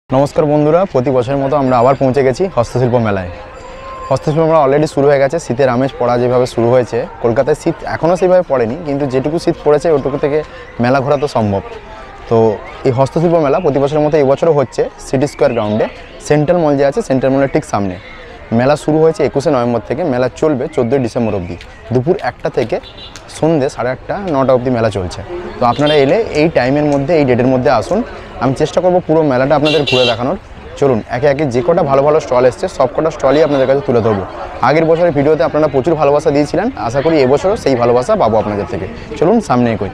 नमस्कार बंधुरा प्रति बछर मतो आमरा आबार पहुँचे गेছি हस्तशिल्प मेलाय। हस्तशिल्प मेला अलरेडी शुरू हो गेছে। शीतेर आमेज पड़ा যেভাবে शुरू হয়েছে কলকাতায় শীত এখনও সেইভাবে পড়েনি, কিন্তু যেটুকু শীত পড়েছে ওটুকু থেকে মেলা ঘোরা তো সম্ভব। তো এই হস্তশিল্প মেলা প্রতি বছরের মতো এই বছরও হচ্ছে সিটি স্কোয়ার গ্রাউন্ডে সেন্ট্রাল মল যে আছে সেন্ট্রাল মলের ঠিক সামনে। মেলা শুরু হয়েছে 21শে নভেম্বর থেকে, মেলা চলবে 14 ডিসেম্বর অবধি। দুপুর 1টা থেকে সন্ধ্যে 8:30 9টা অবধি মেলা চলছে। তো আপনারা এলে এই টাইমের মধ্যে এই ডেটের মধ্যে আসুন। আমি চেষ্টা করব পুরো মেলাটা আপনাদের ঘুরে দেখানোর। চলুন একে একে যে কটা ভালো ভালো স্টল এসছে সব কটা স্টলই আপনাদের কাছে তুলে ধরবো। আগের বছরের ভিডিওতে আপনারা প্রচুর ভালোবাসা দিয়েছিলেন, আশা করি এবছরও সেই ভালোবাসা পাবো আপনাদের থেকে। চলুন সামনে এগোই।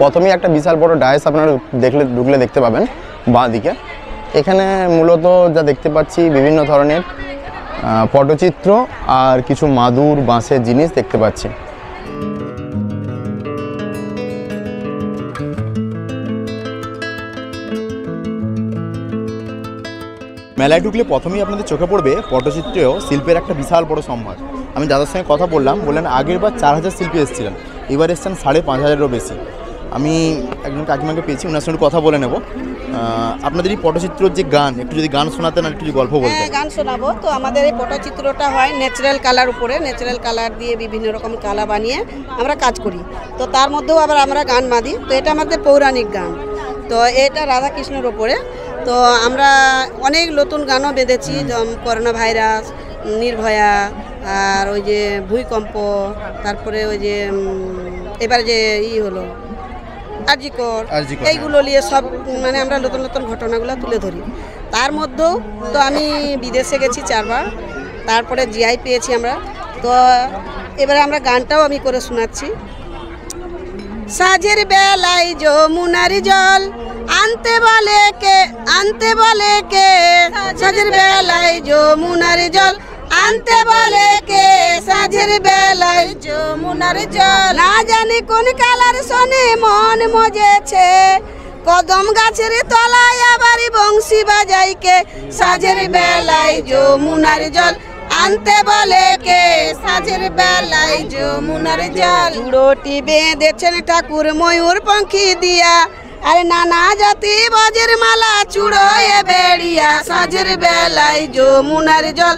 প্রথমে একটা বিশাল বড় ডায়াস আপনারা ঢুকলে দেখতে পাবেন বাঁ দিকে। এখানে মূলত যা দেখতে পাচ্ছি বিভিন্ন ধরনের পটচিত্র আর কিছু মাদুর বাঁশের জিনিস দেখতে পাচ্ছি। মেলায় ঢুকলে প্রথমেই আপনাদের চোখে পড়বে পটচিত্রেও শিল্পের একটা বিশাল বড় সম্ভার। আমি দাদার সঙ্গে কথা বললেন আগের বার 4000 শিল্পী এসেছিলেন, এবার এসছেন 5500-এরও বেশি। আমি একজন কাকিমাকে পেয়েছি, ওনার সঙ্গে কথা বলে নেব। আপনাদের এই পটচিত্রর যে গান, একটু যদি গান শোনাতেন আর একটু যদি গল্প বলতেন। গান শোনাবো। তো আমাদের এই পটচিত্রটা হয় ন্যাচারাল কালার উপরে, ন্যাচারাল কালার দিয়ে বিভিন্ন রকম কালা বানিয়ে আমরা কাজ করি। তো তার মধ্যেও আবার আমরা গান বাঁধি। তো এটা আমাদের পৌরাণিক গান। তো এটা রাধাকৃষ্ণের ওপরে। তো আমরা অনেক নতুন গানও বেঁধেছি, যেমন করোনা ভাইরাস, নির্ভয়া, আর ওই যে ভূমিকম্প, তারপরে ওই যে এবারে যে হলো আরজিকর, এইগুলো নিয়ে সব মানে আমরা নতুন নতুন ঘটনাগুলো তুলে ধরি। তার মধ্যেও তো আমি বিদেশে গেছি 4 বার, তারপরে জিআই পেয়েছি আমরা। তো এবারে আমরা গানটাও আমি করে শোনাচ্ছি। সাজের বেলায় যমুনার জল আনতে বলে কে, আনতে বলে কে, সাজের বেলায় যমুনার জল আনতে বলে কে, সাজের বেলায় যমুনার জল না জানি কোন কালার শোনে মন মজেছে, কদম গাছের তলায় আবার বংশী বাজাই কে, সাজের বেলায় যমুনার জল আনতে বলে কে, সাজের বেলায় যমুনার জল। চুড়োটি বেঁধেছেন ঠাকুর ময়ূর পঙ্খী দিয়া, আরে নানা জাতি বজের মালা চুড়োয়ে বেড়িয়া, সাজের বেলায় যমুনার জল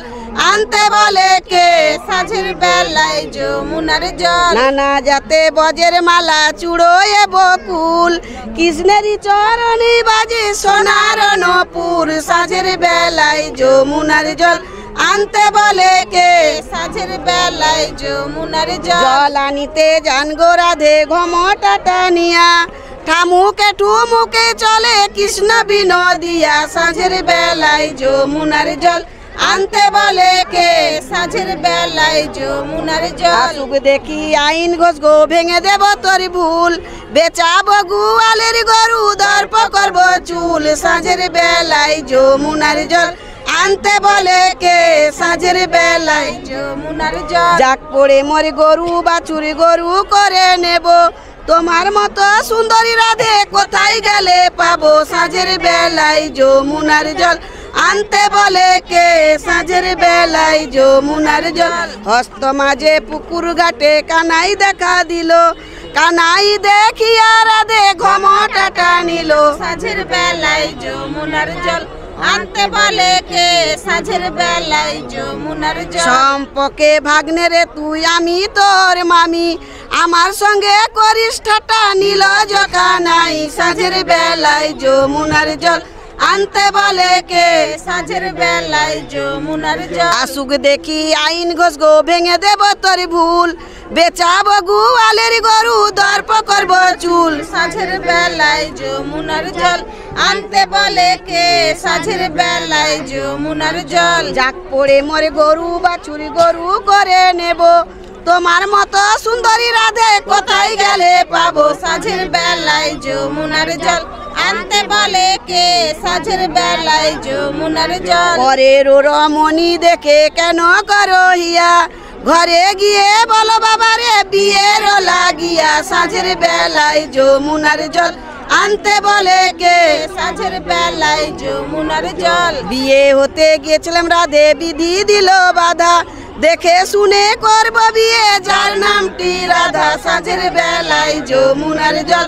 আনতে বলে কে, সাজের বেলায় যমুনার জল। নানা জাতে বজের মালা চুড়োয়ে বকুল, কৃষ্ণেরই চরণে বাজে সোনার নপুর, সাজের বেলায় যমুনার জল আনতে বলে কে, সাজের বেলায় যমুনার জল। জল আনিতে যান গো রাধে ঘমটা টানিয়া, ঠামুকে ঠুমুকে চলে কৃষ্ণ বিনোদিয়া, সাজের বেলায় যমুনার জল আনতে বলে কে, সাজের বেলায় যমুনার জল। আসুক দেখি আইন ঘোষ গো ভেঙে দেব তোর ভুল, বেচাবো গুয়ালের গরু দর্প করব চুল, সাজের বেলায় যমুনার জল আনতে বলে কে, সাজের বেলায় যমুনার জল। যাক পড়ে মরে গরু বাছুর গরু করে নেব, তোমার মতো সুন্দরী রাধে কোথায় গেলে পাবো, সাজের বেলায় যমুনার জল আনতে বলে কে, সাজের বেলায় যমুনার জল। হস্ত মাঝে পুকুর ঘাটে কানাই দেখা দিল, কানাই দেখিয়া রাধে ঘমটা টানিল, সাজের বেলায় যমুনার জল আনতে বলে কে, সাজের বেলায় যমুনার জল। সম্পর্কে ভাগ্নে রে তুই আমি তোর মামি, আমার সঙ্গে করিস ঠাটা নীল জকা নাই, সাজের বেলায় যমুনার জল আনতে বলে কে, সাজের বেলায় যমুনার জল। আসুক দেখি আইন ঘোষ গো ভেঙে দেব তোর ভুল, বেচাবো গুয়ালের গরু দর্প করব চুল, সাজের বেলায় যমুনার জল আনতে বলে কে, সাজের বেলায় যমুনার জল। যাক পড়ে মরে গরু বাছুর গরু করে নেব, তোমার মতো সুন্দরী রাধে কোথায় গেলে পাবো, সাজের বেলায় যমুনার জল আনতে বলে কে, সাজের বেলায় যমুনার জল। পরের রমণী দেখে কেন করো হিয়া, ঘরে গিয়ে বলো বাবারে বিয়ের লাগিয়া সাঁঝের বেলায় যমুনার জল আনতে বলে কে সাঁঝের বেলায় যমুনার জল। বিয়ে হতে গিয়েছিলাম রাধে বিধি দিল বাধা দেখে শুনে করব বিয়ে যার নামটি রাধা সাঁঝের বেলায় যমুনার জল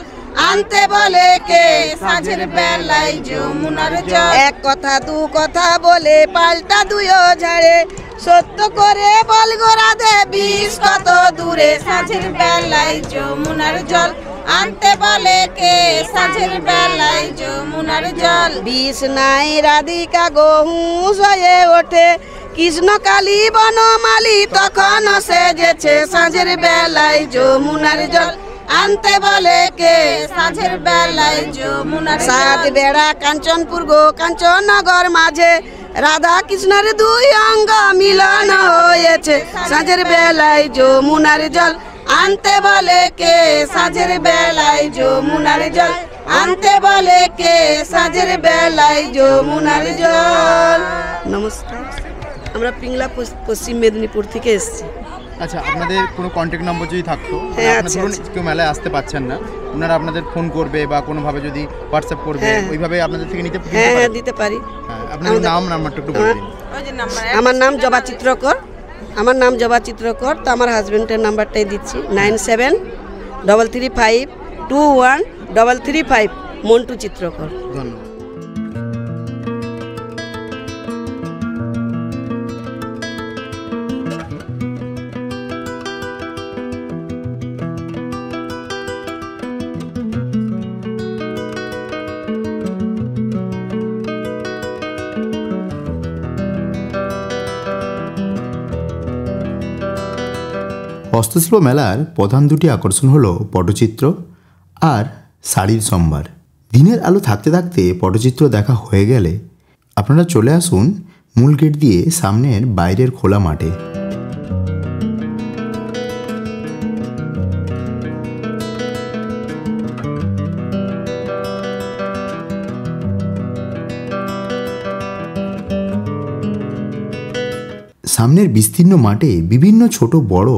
আনতে বলে কে সাঁঝের বেলায় যমুনার জল। এক কথা দু কথা বলে পাল্টা দুয়ো ঝাড়ে সত্য করে বল গো রাধে বিষ কত দূরে সাঁঝের বেলায় যমুনার জল আনতে বলে কে সাঁঝের বেলায় যমুনার জল। বিষ নাই রাধিকা গহুষ হয়ে ওঠে কৃষ্ণ কালী বনমালী তখন সেজেছে সাঁঝের বেলায় যমুনার জল আনতে বলে কে সাঁঝের বেলায় যমুনার। সাত বেড়া কাঞ্চনপুর গো কাঞ্চননগর মাঝে রাধা কৃষ্ণের দুই অঙ্গ মিলন হয়েছে সাঁঝের বেলায় যমুনার জল আনতে বলে কে সাঁঝের বেলায় যমুনার জল আনতে বলে কে সাঁঝের বেলায় যমুনার জল। নমস্কার, আমরা পিংলা পশ্চিম মেদিনীপুর থেকে এসেছি। আচ্ছা, আপনাদের কোনো কন্ট্যাক্ট নম্বর যদি থাকতো, হ্যাঁ, আপনারা ধরুন কেউ মেলায় আসতে পারছেন না, ওনারা আপনাদের ফোন করবে বা কোনোভাবে যদি হোয়াটসঅ্যাপ করবে ওইভাবে আপনাদের থেকে নিতে হ্যাঁ হ্যাঁ দিতে পারি। আপনাদের নাম নাম্বারটা একটু বলে দিন। আমার নাম জবা চিত্রকর, আমার নাম জবা চিত্রকর। তো আমার হাজব্যান্ডের নাম্বারটাই দিচ্ছি 9733521335 মন্টু চিত্রকর। ধন্যবাদ। হস্তশিল্প মেলার প্রধান দুটি আকর্ষণ হলো পটচিত্র আর শাড়ির সম্ভার। দিনের আলো থাকতে থাকতে পটচিত্র দেখা হয়ে গেলে আপনারা চলে আসুন মূল গেট দিয়ে সামনের বাইরের খোলা মাঠে। সামনের বিস্তীর্ণ মাঠে বিভিন্ন ছোট বড়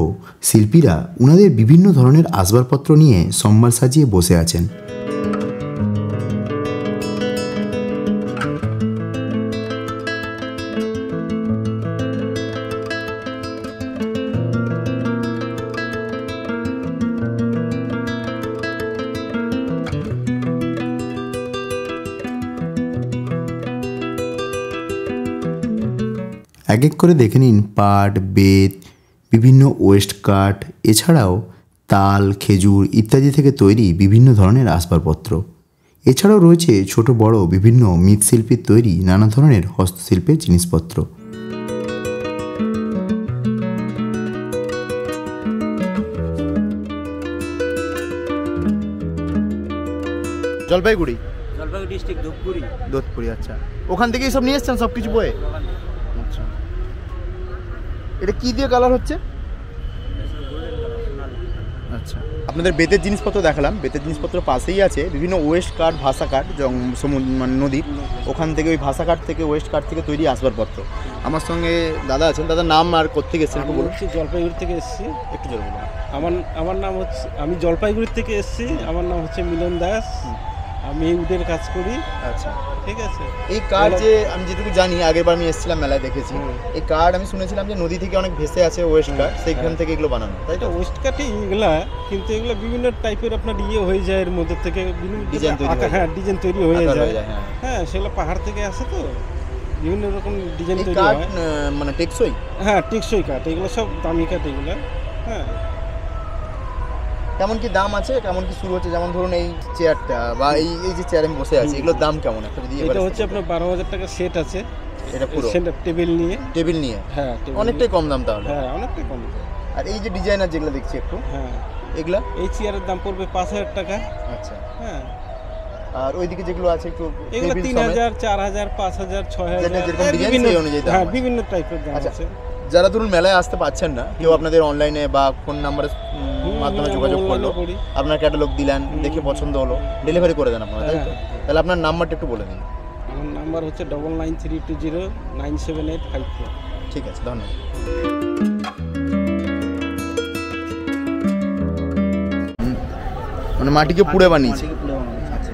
শিল্পীরা ওনাদের বিভিন্ন ধরনের আসবাবপত্র নিয়ে সম্ভার সাজিয়ে বসে আছেন। এক এক করে দেখে নিন পাট, বেত, বিভিন্ন ওয়েস্ট কাঠ, এছাড়াও তাল, খেজুর ইত্যাদি থেকে তৈরি বিভিন্ন ধরনের আসবাবপত্র। এছাড়াও রয়েছে ছোট বড় বিভিন্ন মৃৎশিল্পীর তৈরি নানা ধরনের হস্তশিল্পের জিনিসপত্র। জলপাইগুড়ি ডিস্ট্রিক্ট দোধপুরি। আচ্ছা, ওখান থেকেই সব নিয়ে এসছেন সব কিছু বয়ে? আচ্ছা, এটা কি দিয়ে কালার হচ্ছে? আচ্ছা, আপনাদের বেতের জিনিসপত্র দেখালাম। বেতের জিনিসপত্র পাশেই আছে বিভিন্ন ওয়েস্ট কাঠ, ভাষা কাঠ, মানে নদীর ওখান থেকে ওই ভাষা কাঠ থেকে ওয়েস্ট কাঠ থেকে তৈরি আসবাবপত্র। আমার সঙ্গে দাদা আছেন। দাদার নাম আর কোত্থেকে এসেছেন একটু বলুন। জলপাইগুড়ি থেকে এসেছি। একটু জোরে বলুন। আমার নাম হচ্ছে, আমি জলপাইগুড়ি থেকে এসেছি। আমার নাম হচ্ছে মিলন দাস। আমি উডের কাজ করি। আচ্ছা, ঠিক আছে। এই কাঠ যে আমি যেটুকু জানি, আগেরবার আমি এসেছিলাম মেলায় দেখেছি, এই কাঠ আমি শুনেছিলাম যে নদী থেকে অনেক ভেসে আছে ওয়েস্ট কাঠ, সেইখান থেকে এগুলো বানানো, তাই তো? ওয়েস্ট কাঠই এগুলা, কিন্তু এগুলো বিভিন্ন টাইপের আপনার হয়ে যায়, এর মধ্যে থেকে বিভিন্ন ডিজাইন তৈরি হয়ে যায়। হ্যাঁ, সেগুলো পাহাড় থেকে আসে, তো বিভিন্ন রকম ডিজাইন তৈরি হয়। মানে টেকসই? হ্যাঁ, টেকসই কাঠ। এগুলো সব দামি কাঠ এগুলো। হ্যাঁ, কেমন কি দাম আছে, কেমন কি শুরু হচ্ছে? যেমন ধরুন এই চেয়ারটা বা এই যে চেয়ারে আমি বসে আছি, এগুলোর দাম কেমন? একটা যদি এটা হচ্ছে আপনার 12,000 টাকা সেট আছে। এটা পুরো সেন্টার টেবিল নিয়ে? হ্যাঁ, অনেকটাই কম দাম তাহলে। হ্যাঁ, অনেকটাই কম। আর এই যে ডিজাইনার যেগুলো দেখছি একটু, হ্যাঁ, এগুলা এই চেয়ারের দাম পড়বে 5,000 টাকা। আচ্ছা, হ্যাঁ। আর ওইদিকে যেগুলো আছে একটু এগুলো 3,000, 4,000, 5,000, 6,000, যেরকম ডিজাইন সেই অনুযায়ী দাম। হ্যাঁ, বিভিন্ন টাইপের দাম আছে। যারা ধরুন মেলায় আসতে পারছেন না, কেউ আপনাদের অনলাইনে বা ফোন নাম্বারের মাধ্যমে যোগাযোগ করলো, আপনার ক্যাটালগ দিলেন, দেখে পছন্দ হলো, ডেলিভারি করে দেন আপনারা, তাই তো? তাহলে আপনার নাম্বারটা একটু বলে দিন। আমার নাম্বার হচ্ছে 9932097854। ঠিক আছে, ধন্যবাদ। মানে মাটিকে পুড়ে বানিয়েছে। মাটিকে পুড়ে বানানো হয়েছে। আচ্ছা।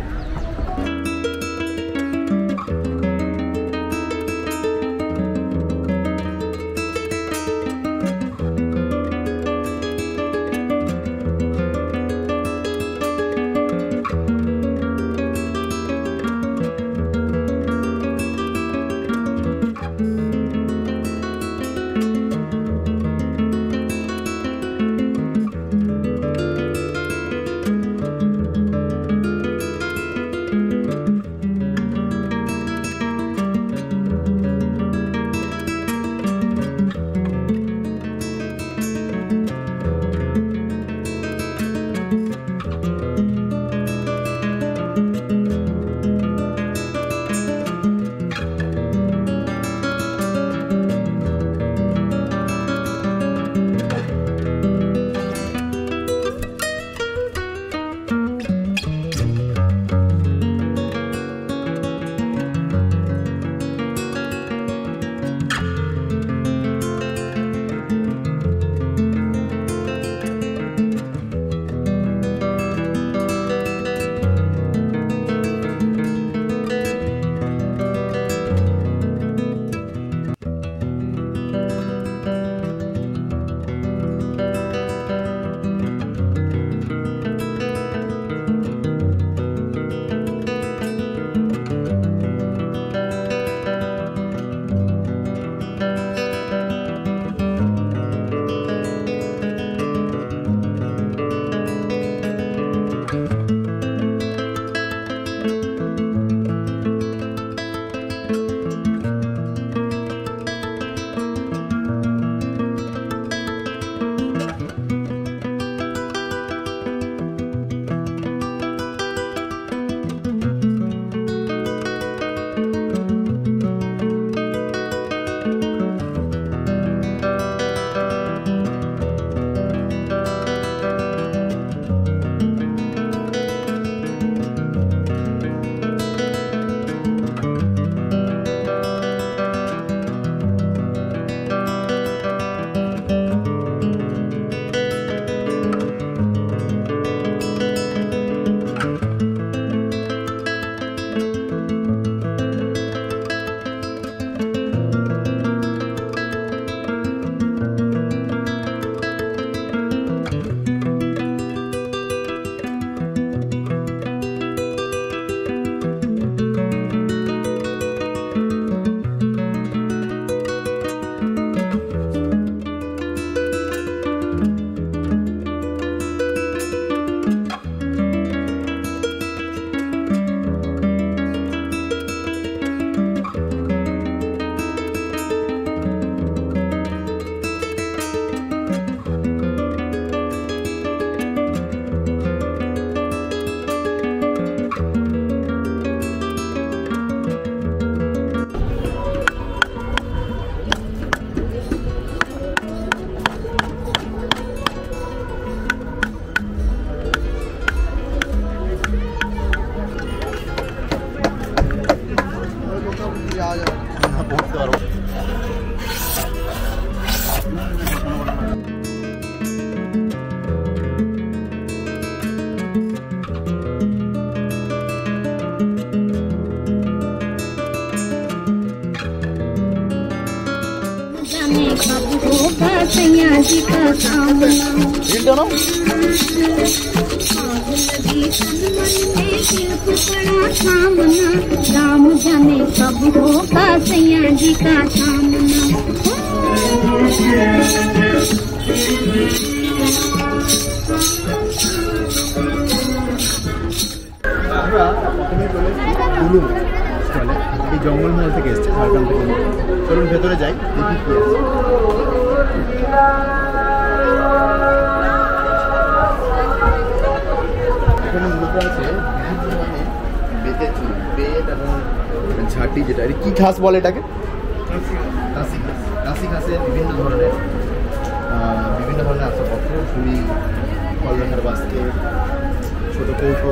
सैया जी का सामना राम जाने कब होगा सैया जी का सामना। এই জঙ্গলমহল থেকে এসছে ঝাড়গ্রাম থেকে। চলুন ভেতরে যাই, দেখি কি আছে। এখানে মূলত আছে বেতের চুল, বেত এবং ঝাঁটি, যেটা কি ঘাস বলে এটাকে, কাশি ঘাস। কাশি ঘাসের বিভিন্ন ধরনের আসবাবপত্র, ঝুড়ি, ফল রাখার বাস্কেট, ছোটো কৌটো,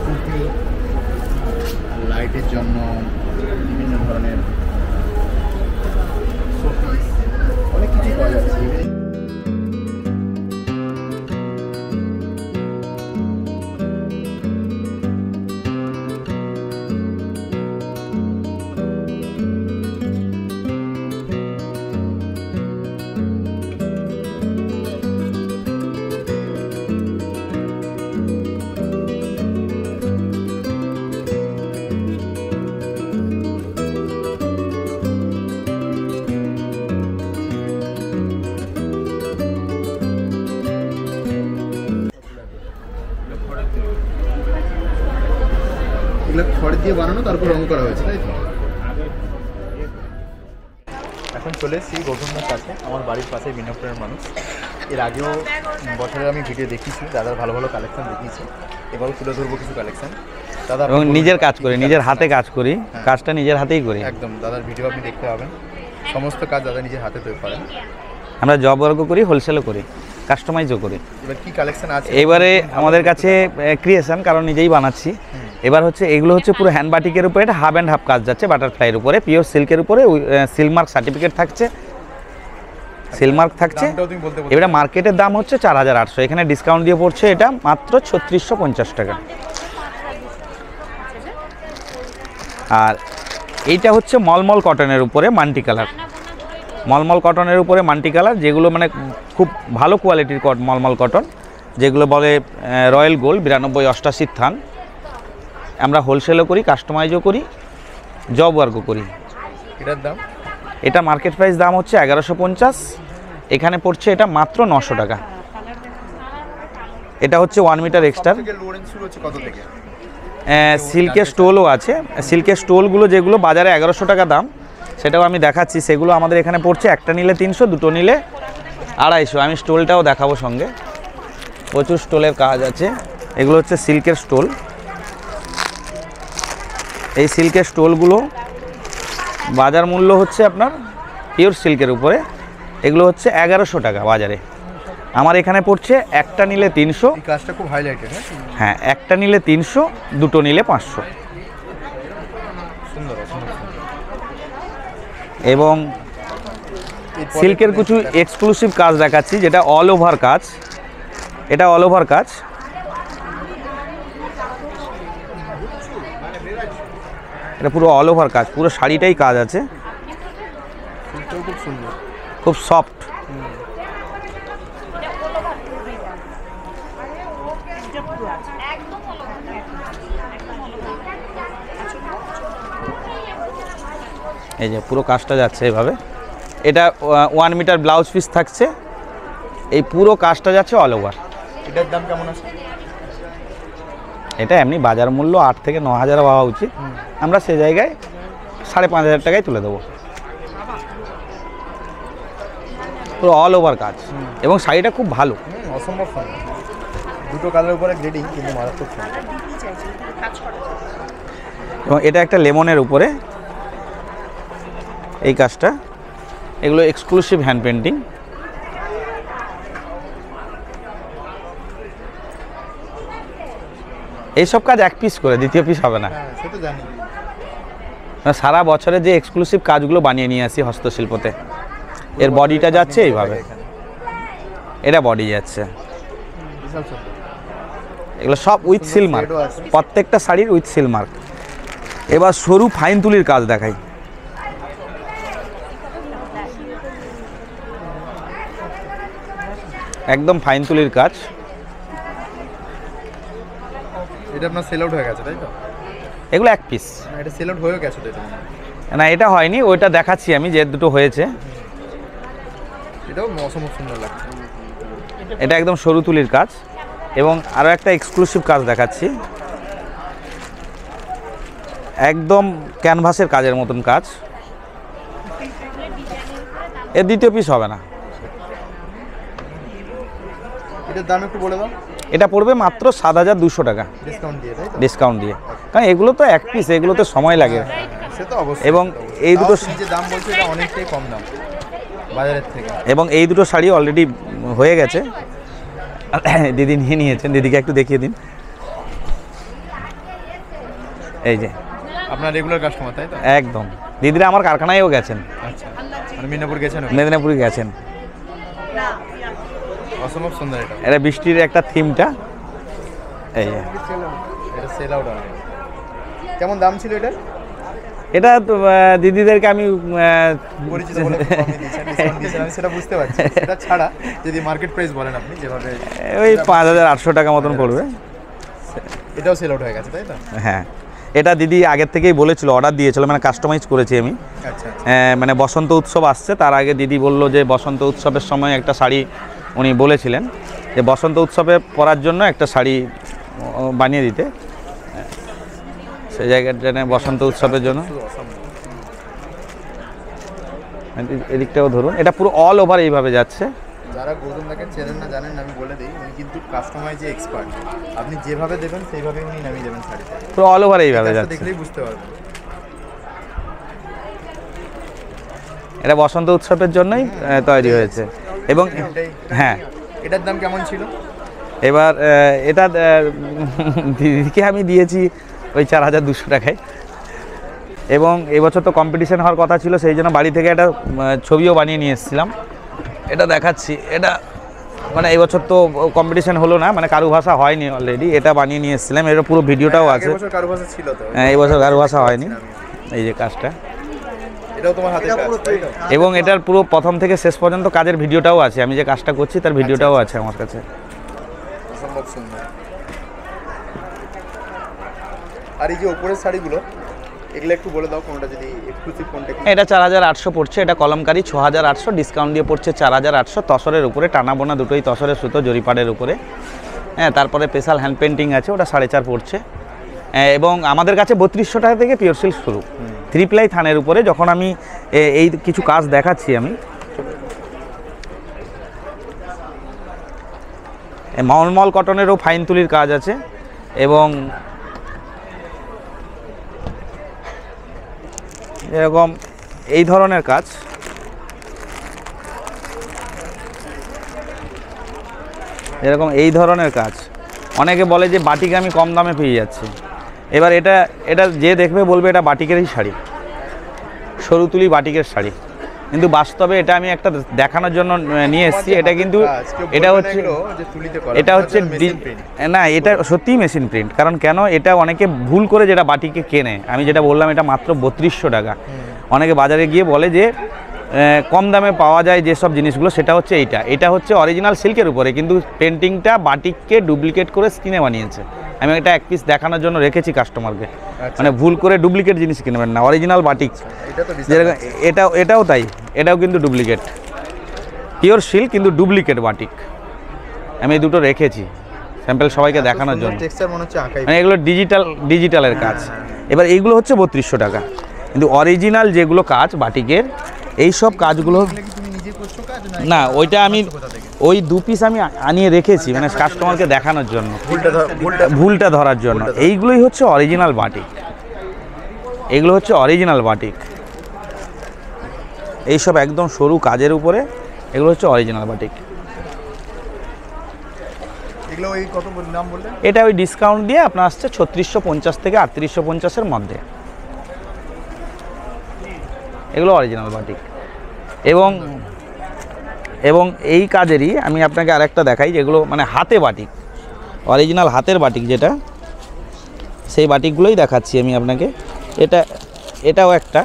টুপি, লাইটের জন্য বিভিন্ন ধরনের শোপিস, অনেক কিছুই পাওয়া যাচ্ছে। এগুলো খড় দিয়ে বানানো, তারপর রং করা হয়েছে, তাই তো? এখন চলে এসেছি গৌতমদার কাছে, আমার বাড়ির পাশে বিনপুরের মানুষ। এর আগেও বছরের আমি ভিডিও দেখিয়েছি, দাদার ভালো ভালো কালেকশন দেখিয়েছি, এবারও তুলে ধরবো কিছু কালেকশন। দাদা এবং নিজের কাজ করি, নিজের হাতে কাজ করি, কাজটা নিজের হাতেই করি। একদম, দাদার ভিডিও আপনি দেখতে পাবেন, সমস্ত কাজ দাদা নিজের হাতে তৈরি করেন। আমরা জব ওয়ার্ক করি, হোলসেলও করি, কাস্টমাইজও করি। এবার কি কালেকশন আছে এবারে আমাদের কাছে ক্রিয়েশন, কারণ নিজেই বানাচ্ছি। এবার হচ্ছে এগুলো হচ্ছে পুরো হ্যান্ড বাটিকের উপরে, এটা হাফ অ্যান্ড হাফ কাজ যাচ্ছে, বাটারফ্লাইয়ের উপরে, পিওর সিল্কের উপরে, সিলমার্ক সার্টিফিকেট থাকছে, সিলমার্ক থাকছে। দামটাও তুমি বলতে এবারে মার্কেটের দাম হচ্ছে 4800, এখানে ডিসকাউন্ট দিয়ে পড়ছে এটা মাত্র 3650 টাকা। আর এইটা হচ্ছে মলমল কটনের উপরে মাল্টি কালার, মলমল কটনের উপরে মাল্টি কালার, যেগুলো মানে খুব ভালো কোয়ালিটির মলমল কটন, যেগুলো বলে রয়্যাল গোল্ড 92 88 থান। আমরা হোলসেলও করি, কাস্টমাইজও করি, জব ওয়ার্কও করি। এটার দাম? এটা মার্কেট প্রাইস দাম হচ্ছে 1150, এখানে পড়ছে এটা মাত্র 900 টাকা। এটা হচ্ছে 1 মিটার এক্সট্রা। কত থেকে? সিল্কের স্টোলও আছে, সিল্কের স্টোলগুলো যেগুলো বাজারে 1100 টাকা দাম, সেটাও আমি দেখাচ্ছি। সেগুলো আমাদের এখানে পড়ছে, একটা নিলে 300, দুটো নিলে 250। আমি স্টোলটাও দেখাবো সঙ্গে, প্রচুর স্টোলের কাজ আছে। এগুলো হচ্ছে সিল্কের স্টোল। এই সিল্কের স্টোলগুলো বাজার মূল্য হচ্ছে আপনার পিওর সিল্কের উপরে, এগুলো হচ্ছে 1100 টাকা বাজারে। আমার এখানে পড়ছে একটা নিলে 300। এই কাজটা খুব হাইলাইটেড। হ্যাঁ, একটা নিলে 300, দুটো নিলে 500। সুন্দর। এবং সিল্কের কিছু এক্সক্লুসিভ কাজ দেখাচ্ছি, যেটা অল ওভার কাজ। এটা অল ওভার কাজ, এটা পুরো অল ওভার কাজ, পুরো শাড়িটাই কাজ আছে, খুব সুন্দর, খুব সফট। এই যে পুরো কাজটা যাচ্ছে এইভাবে। এটা 1 মিটার ব্লাউজ পিস থাকছে, এই পুরো কাজটা যাচ্ছে অল ওভার। এটার দাম কেমন আছে? এটা এমনি বাজার মূল্য 8 থেকে 9000 হওয়া উচিত, আমরা সে জায়গায় 5500 টাকায় তুলে দেবো। পুরো অল ওভার কাজ, এবং শাড়িটা খুব ভালো, অসম্ভব সুন্দর। দুটো কালারের উপরে গ্রেডিং, কিন্তু মারাত্মক সুন্দর। এবং এটা একটা লেমনের উপরে এই কাজটা, এগুলো এক্সক্লুসিভ হ্যান্ড পেন্টিং। এইসব কাজ এক পিস করে, দ্বিতীয় পিস হবে না। সে তো জানি, সারা বছরে যে এক্সক্লুসিভ কাজগুলো বানিয়ে নিয়ে আসি হস্তশিল্পতে। এর বডিটা যাচ্ছে এইভাবে, এটা বডি যাচ্ছে, এগুলো সব উইথ সিলমার্ক, প্রত্যেকটা শাড়ির উইথ সিলমার্ক। এবার সরু ফাইন তুলির কাজ দেখাই। একদম ফাইন তুলির কাজ। এটা আপনার সেল আউট হয়ে গেছে, তাই তো? এগুলো এক পিস। এটা সেল আউট হয়ে গেছে, তাই তো? না, এটা হয়নি, ওইটা দেখাচ্ছি আমি, যে দুটো হয়েছে। এটাও অসম্ভব সুন্দর লাগছে। এটা একদম সরু তুলির কাজ। এবং আরও একটা এক্সক্লুসিভ কাজ দেখাচ্ছি, একদম ক্যানভাসের কাজের মতন কাজ। এর দ্বিতীয় পিস হবে না। এটার দাম একটু বলে দাও। এটা পড়বে মাত্র 7200 টাকা ডিসকাউন্ট দিয়ে, তাই তো? ডিসকাউন্ট দিয়ে, কারণ এগুলো তো এক পিস, এগুলোতে সময় লাগে। সে তো অবশ্যই। এবং এই দুটো যে দাম বলছে, এটা অনেকটাই কম দাম বাজারের থেকে। এবং এই দুটো শাড়ি অলরেডি হয়ে গেছে, দিদি নিয়ে নিয়েছেন, দিদিকে একটু দেখিয়ে দিন। এই যে আপনার রেগুলার কাস্টমার, তাই তো? একদম, দিদিরা আমার কারখানায়ও গেছেন। আচ্ছা, মানে মিদনাপুর গেছেন? মেদিনীপুরে গেছেন। অসম্ভব সুন্দর। এটা বৃষ্টির একটা থিমটা। এই যে এটা সেল আউট হবে। কেমন দাম ছিল এটা? এটা তো দিদিদেরকে আমি পরিচিত বলে কমই দিয়েছেন, ডিসকাউন্ট দিয়েছেন, আমি সেটা বুঝতে পারছি। এটা ছাড়া যদি মার্কেট প্রাইস বলেন আপনি, যেভাবে ওই 5800 টাকা মতন পড়বে। এটাও সেল আউট হয়ে গেছে, তাই তো? হ্যাঁ, এটা দিদি আগের থেকেই বলেছিল, অর্ডার দিয়েছিল, মানে কাস্টমাইজ করেছি আমি। আচ্ছা, মানে বসন্ত উৎসব আসছে, তার আগে দিদি বললো যে বসন্ত উৎসবের সময় একটা শাড়ি, উনি বলেছিলেন যে বসন্ত উৎসবে পরার জন্য একটা শাড়ি বানিয়ে দিতে। সেই জায়গাটা বসন্ত উৎসবের জন্য। এদিকটাও ধরুন, এটা পুরো অল ওভার এইভাবে যাচ্ছে। যারা গৌতমদাকে চেনেন না জানেন, আমি বলে দিই, উনি কিন্তু কাস্টমাইজে এক্সপার্ট। আপনি যেভাবে দেবেন সেইভাবে উনি নামিয়ে দেবেন শাড়িতে, পুরো অল ওভার এইভাবে যাচ্ছে, দেখলেই বুঝতে পারবেন। এটা বসন্ত উৎসবের জন্যই তৈরি হয়েছে। এবং হ্যাঁ, এটার দাম কেমন ছিল? এবার এটা দিদিকে আমি দিয়েছি ওই 4200 টাকায়। এবং এবছর তো কম্পিটিশন হওয়ার কথা ছিল, সেই জন্য বাড়ি থেকে একটা ছবিও বানিয়ে নিয়ে এসেছিলাম। এটা দেখাচ্ছি, এটা মানে এবছর তো কম্পিটিশন হলো না, মানে কারুভাষা হয়নি অলরেডি, এটা বানিয়ে নিয়ে এসেছিলাম। এর পুরো ভিডিওটাও আছে। কারুভাষা ছিল তো? হ্যাঁ, এবছর কারুভাষা হয়নি। এই যে কাজটা, এটাও তোমার হাতে কাজ, তাই তো? এবং এটার পুরো প্রথম থেকে শেষ পর্যন্ত কাজের ভিডিওটাও আছে। আমি যে কাজটা করছি তার ভিডিওটাও আছে আমার কাছে। অসম্ভব সুন্দর। আর এই যে উপরের শাড়িগুলো, এগুলো একটু বলে দাও কোনটা যদি এক্সক্লুসিভ, কোনটা কি? এটা 4800 পড়ছে, এটা কলমকারি 6800, ডিসকাউন্ট দিয়ে পড়ছে 4800। তসরের উপরে, টানা বোনা দুটোই তসরের সুতো, জরিপাড়ের উপরে। হ্যাঁ, তারপরে স্পেশাল হ্যান্ড পেন্টিং আছে, ওটা 4.5 পড়ছে। এবং আমাদের কাছে 3200 টাকা থেকে পিওর সিল্ক শুরু, 3 প্লাই থানের উপরে। যখন আমি এই কিছু কাজ দেখাচ্ছি, আমি মলমল কটনেরও ফাইন তুলির কাজ আছে। এবং এরকম এই ধরনের কাজ, এরকম এই ধরনের কাজ অনেকে বলে যে বাটিক আমি কম দামে পেয়ে যাচ্ছি। এবার এটা যে দেখবে বলবে এটা বাটিকেরই শাড়ি, সরু তুলি বাটিকের শাড়ি, কিন্তু বাস্তবে এটা আমি একটা দেখানোর জন্য নিয়ে এসেছি। এটা কিন্তু এটা হচ্ছে না, এটা সত্যিই মেশিন প্রিন্ট। কারণ কেন, এটা অনেকে ভুল করে যেটা বাটিকে কেনে, আমি যেটা বললাম এটা মাত্র 3200 টাকা। অনেকে বাজারে গিয়ে বলে যে কম দামে পাওয়া যায় যেসব জিনিসগুলো, সেটা হচ্ছে এটা হচ্ছে অরিজিনাল সিল্কের উপরে, কিন্তু পেন্টিংটা বাটিককে ডুপ্লিকেট করে স্কিনে বানিয়েছে। আমি এটা এক পিস দেখানোর জন্য রেখেছি কাস্টমারকে, মানে ভুল করে ডুপ্লিকেট জিনিস কিনবেন না, অরিজিনাল বাটিক। এটাও তাই, এটাও কিন্তু ডুপ্লিকেট, পিওর সিল্ক কিন্তু ডুপ্লিকেট বাটিক। আমি এই দুটো রেখেছি স্যাম্পল সবাইকে দেখানোর জন্য। মানে এগুলো ডিজিটালের কাজ। এবার এইগুলো হচ্ছে 3200 টাকা, কিন্তু অরিজিনাল যেগুলো কাজ বাটিকের, এই সব কাজগুলো না, ওইটা আমি ওই 2 পিস আমি আনিয়ে রেখেছি মানে কাস্টমারকে দেখানোর জন্য, ভুলটা ধরার জন্য। এইগুলোই হচ্ছে অরিজিনাল বাটিক, এগুলো হচ্ছে অরিজিনাল বাটিক। এইসব একদম সরু কাজের উপরে, এগুলো হচ্ছে অরিজিনাল বাটিক। এটা ওই ডিসকাউন্ট দিয়ে আপনার আসছে 3650 থেকে 3850-এর মধ্যে। এগুলো অরিজিনাল বাটিক। এবং এই কাজেরই আমি আপনাকে আরেকটা দেখাই, যেগুলো মানে হাতে বাটিক, অরিজিনাল হাতের বাটিক যেটা, সেই বাটিকগুলোই দেখাচ্ছি আমি আপনাকে। এটাও একটা,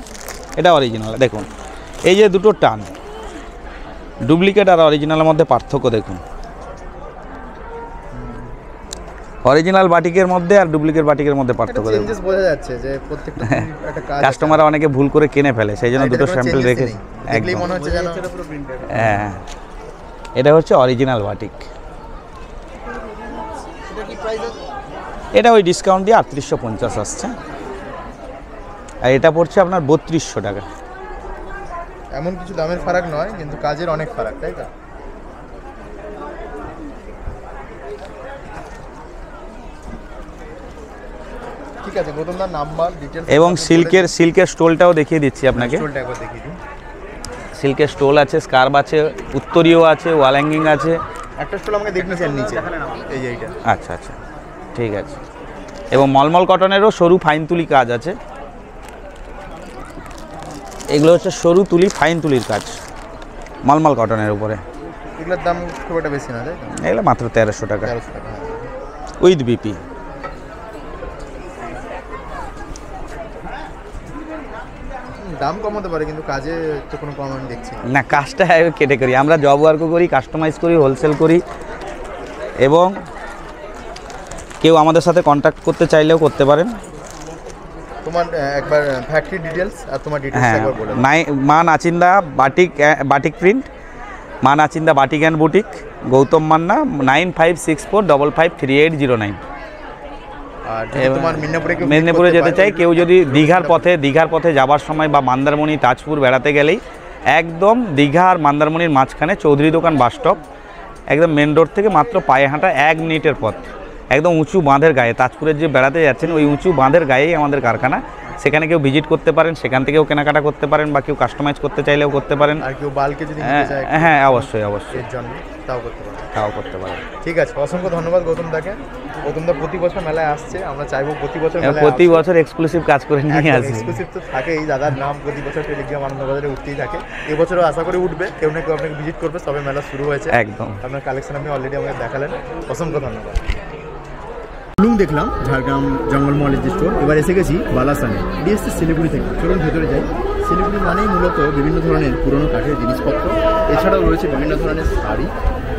এটা অরিজিনাল। দেখুন এই যে দুটো টান, ডুপ্লিকেট আর অরিজিনালের মধ্যে পার্থক্য দেখুন। অরিজিনাল বাটিকের মধ্যে আর ডুপ্লিকেট বাটিকের মধ্যে পার্থক্য দেখুন। বোঝা যাচ্ছে যে প্রত্যেকটা একটা কাজ, কাস্টমাররা অনেকে ভুল করে কিনে ফেলে, সেই জন্য দুটো স্যাম্পল রেখেছি। একদম মনে হচ্ছে যেন হ্যাঁ, এটা হচ্ছে অরিজিনাল বাটিক। এটা ওই ডিসকাউন্ট দিয়ে 3850 আসছে, আর এটা পড়ছে আপনার 3200 টাকা। এমন কিছু দামের ফারাক নয়, কিন্তু কাজের অনেক ফারাক, তাই তো? ঠিক আছে, গৌতমদার নাম্বার ডিটেইলস এবং সিল্কের স্টোলটাও দেখিয়ে দিচ্ছি আপনাকে। স্টোলটা একবার দেখিয়ে দিন। সিল্কের স্টোল আছে, স্কার্ফ আছে, উত্তরীয় আছে, ওয়াল হ্যাঙ্গিং আছে। একটা স্টোল আমাকে দেখিয়েছেন নিচে, এই যে এইটা। আচ্ছা আচ্ছা, ঠিক আছে। এবং মলমল কটনেরও সরু ফাইন তুলি কাজ আছে। এগুলো হচ্ছে সরু তুলি ফাইন তুলির কাজ মলমল কটনের উপরে। এগুলোর দাম খুব একটা বেশি না, তাই তো? এগুলো মাত্র 1300 টাকা 1300 টাকা উইথ বিপি। দাম কম হতে পারে, কিন্তু কাজে তো কোনো কম আমি দেখছি না। কাজটা কেটে করি আমরা, জব ওয়ার্কও করি, কাস্টমাইজ করি, হোলসেল করি। এবং কেউ আমাদের সাথে কন্ট্যাক্ট করতে চাইলেও করতে পারেন। তোমার একবার ফ্যাক্টরি ডিটেইলস আর তোমার ডিটেইলস হ্যাঁ, একবার বলে দাও। মা নাচিন্দা বাটিক প্রিন্ট, মা Nachinda batik and boutique, Gautam Manna, 9564553809। আর যদি তোমার মেদিনীপুরে যেতে চাই, কেউ যদি দীঘার পথে যাবার সময় বা মন্দারমণি তাজপুর বেড়াতে গেলেই একদম দীঘা আর মন্দারমণির মাঝখানে চৌধুরী দোকান বাস স্টপ, একদম মেন রোড থেকে মাত্র পায়ে হাঁটা 1 মিনিটের পথ, একদম উঁচু বাঁধের গায়ে। তাজপুরের যে বেড়াতে যাচ্ছেন ওই উঁচু বাঁধের গায়েই আমাদের কারখানা, সেখানে কেউ ভিজিট করতে পারেন, সেখান থেকেও কেনাকাটা করতে পারেন, বা কেউ কাস্টমাইজ করতে চাইলেও করতে পারেন। আর কেউ বালকে যদি নিতে চায়, হ্যাঁ অবশ্যই এর জন্য তাও করতে পারেন। ঠিক আছে, অসংখ্য ধন্যবাদ গৌতম দাকে। গৌতম দা প্রতি বছর মেলায় আসছে, আমরা চাইবো প্রতি বছর এক্সক্লুসিভ কাজ করে নিয়ে আসি। এক্সক্লুসিভ তো থাকেই, দাদার নাম প্রতি বছর টেলিগ্রাম আনন্দবাজারে উঠতেই থাকে। এবছরও আশা করি উঠবে, কেউ না কেউ আপনাকে ভিজিট করবে। সবে মেলা শুরু হয়েছে, একদম আপনার কালেকশন আপনি অলরেডি আমাকে দেখালেন, অসংখ্য ধন্যবাদ। দেখলাম ঝাড়গ্রাম জঙ্গল মলের যে স্টোর, এবার এসে গেছি বালাসানে, ডিএসসি শিলিগুড়ি থেকে। চলুন ভেতরে যাই। শিলিগুড়ি মানেই মূলত বিভিন্ন ধরনের পুরনো কাঠের জিনিসপত্র, এছাড়াও রয়েছে বিভিন্ন ধরনের শাড়ি,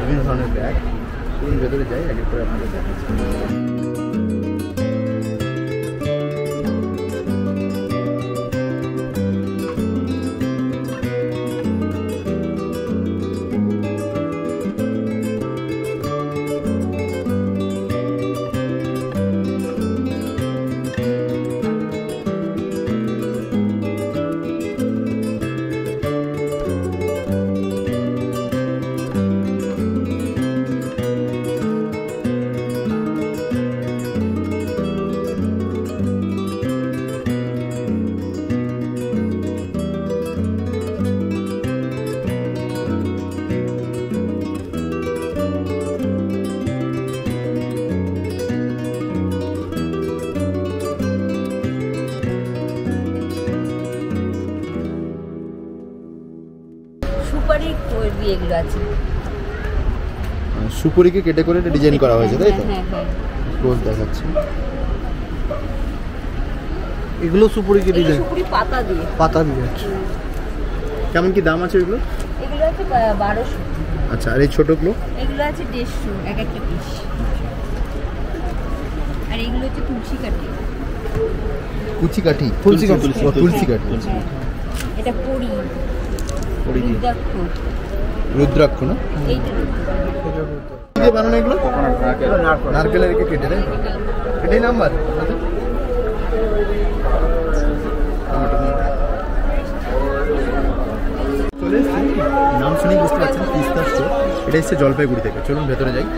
বিভিন্ন ধরনের ব্যাগ। চলুন ভেতরে যাই, এক এক করে আপনাদের দেখাচ্ছি। সুপুরিকে কেটে করে এটা ডিজাইন করা হয়েছে, তাই তো? রোজ দেখাচ্ছি। এগুলো সুপুরিকে ডিজাইন, সুপুরি পাতা দিয়ে। কেমন কি দাম আছে এগুলো? এগুলো আছে 1200। আচ্ছা, আর এই ছোটগুলো? এগুলো আছে 150 এক একটা পিস। আর এগুলো হচ্ছে তুলসী কাঠি। তুলসী কাঠি। এটা পরি রুদ্রাক্ষ না? এইটা দিয়ে বানানো এগুলো? নারকেলের কেটে দেয়, এটাই নাম্বার। নাম শুনেই বুঝতে পারছেন তিস্তা স্টোর, এটা এসছে জলপাইগুড়ি থেকে। চলুন ভেতরে যাই।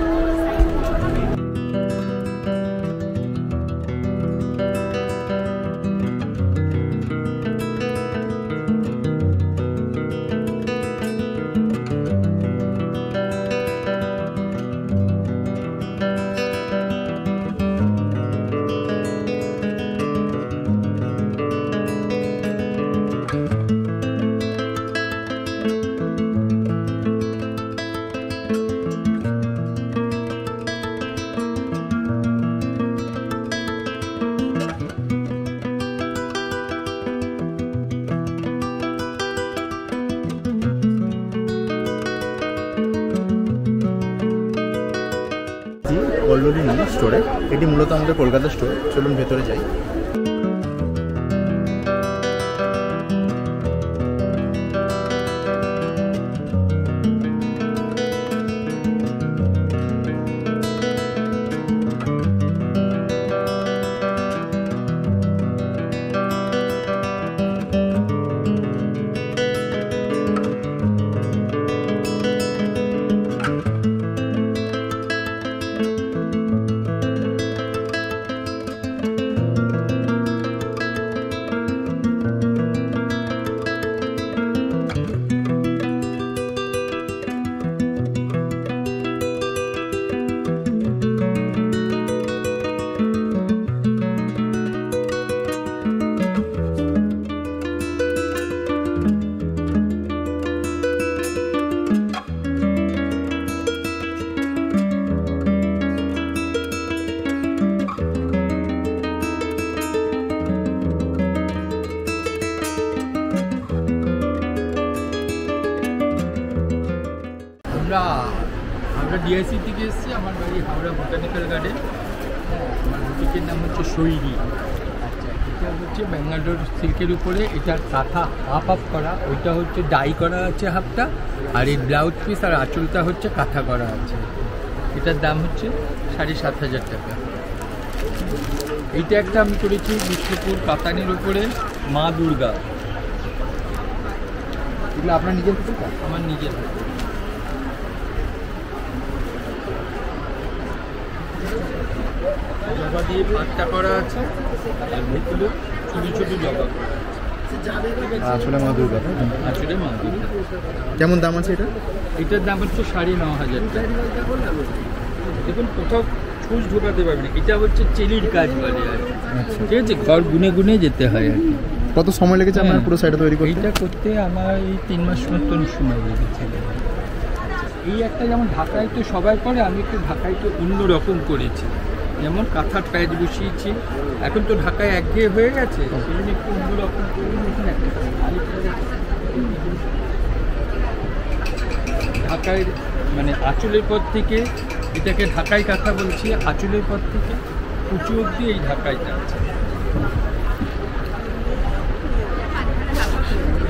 কল্লোলী স্টোরে, এটি মূলত আমাদের কলকাতা স্টোর। চলুন ভেতরে যাই। আমরা ডিআইসি থেকে এসেছি, আমার বাড়ি হাওড়া বোটানিক্যাল গার্ডেন। আমার বুটিকের নাম হচ্ছে শৈলী। আচ্ছা, এটা হচ্ছে ব্যাঙ্গালোর সিল্কের উপরে, এটা কাঁথা হাফ করা, ওইটা হচ্ছে ডাই করা আছে হাফটা, আর এই ব্লাউজ পিস আর আঁচলটা হচ্ছে কাঁথা করা আছে। এটার দাম হচ্ছে 7,500 টাকা। এইটা একটা আমি করেছি বিষ্ণুপুর কাতানির উপরে মা দুর্গা। এগুলো আপনার নিজের পুতুল? আমার নিজের জবা দিয়ে পাটটা করা আছে, আর ভেতরে ছোটো ছোটো জবা করা আছে। আসলে মা দুর্গা, আসলে মা দুর্গা। কেমন দাম আছে এটা? এটার দাম হচ্ছে 9,500 টাকা। দেখুন কোথাও ছুঁচ ঢোকাতে পারবে না, এটা হচ্ছে চেলির কাজ বলে আর কি। ঠিক আছে, ঘর গুনে গুনে যেতে হয় আর কি। কত সময় লেগেছে আপনার পুরো শাড়িটা তৈরি করতে? এইটা করতে আমার এই 3 মাস মতন সময় লেগেছে। এই একটা যেমন ঢাকায় তো সবাই করে, আমি একটু ঢাকায় তো অন্য রকম করেছি। যেমন কাঁথার প্যাচ বসিয়েছি, এখন তো ঢাকায় একঘেয়ে হয়ে গেছে, সেই জন্য একটু অন্য রকম করে ঢাকায় মানে আঁচলের পর থেকে, এটাকে ঢাকাই কাঁথা বলছি, আঁচলের পর থেকে কুচু অব্দি এই ঢাকাইটা আছে।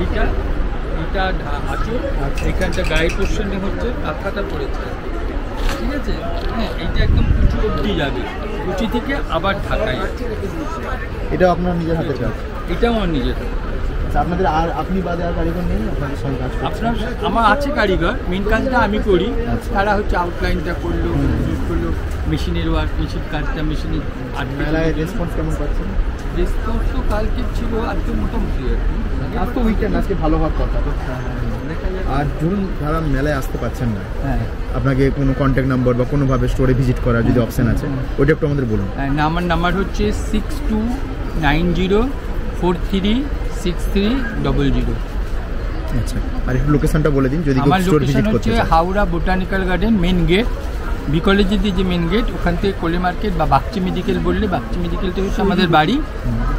এটা এটা আঁচল, এখানটা গায়ের পোর্শনে হচ্ছে কাঁথাটা পড়েছে, ঠিক আছে। হ্যাঁ, এইটা একদম কুচু অব্দি যাবে, কুচি থেকে আবার ঢাকাই। এটাও আপনার নিজের হাতে কাজ? এটাও আমার নিজের। আপনাদের আর আপনি বাদে আর কারিগর নেই আপনাদের সঙ্গে কাজ? আপনার আমার আছে কারিগর, মেন কাজটা আমি করি, তারা হচ্ছে আউটলাইনটা করলো, করলো মেশিনের ওয়ার্ক, মেশিন কাজটা মেশিনে। আর মেলায় রেসপন্স কেমন পাচ্ছেন? রেসপন্স তো কালকে ছিল, আজকে মোটামুটি আর কি। আজ তো উইকেন্ড, আজকে ভালো হওয়ার কথা। আর ধরুন যারা মেলায় আসতে পারছেন না, হ্যাঁ, আপনাকে কোনো কন্ট্যাক্ট নাম্বার বা কোনোভাবে স্টোরে ভিজিট করার যদি অপশন আছে ওইটা একটু আমাদের বলুন। আমার নাম্বার হচ্ছে 6290436300। আচ্ছা, আর একটু লোকেশনটা বলে দিন যদি আমার স্টোর লোকেশন ভিজিট করতে হচ্ছে চায়। Howrah botanical garden main gate, B কলেজের যে মেন গেট, ওখান থেকে কোলে মার্কেট বা বাগচি মেডিকেল বললে, বাগচি মেডিকেলটা হচ্ছে আমাদের বাড়ি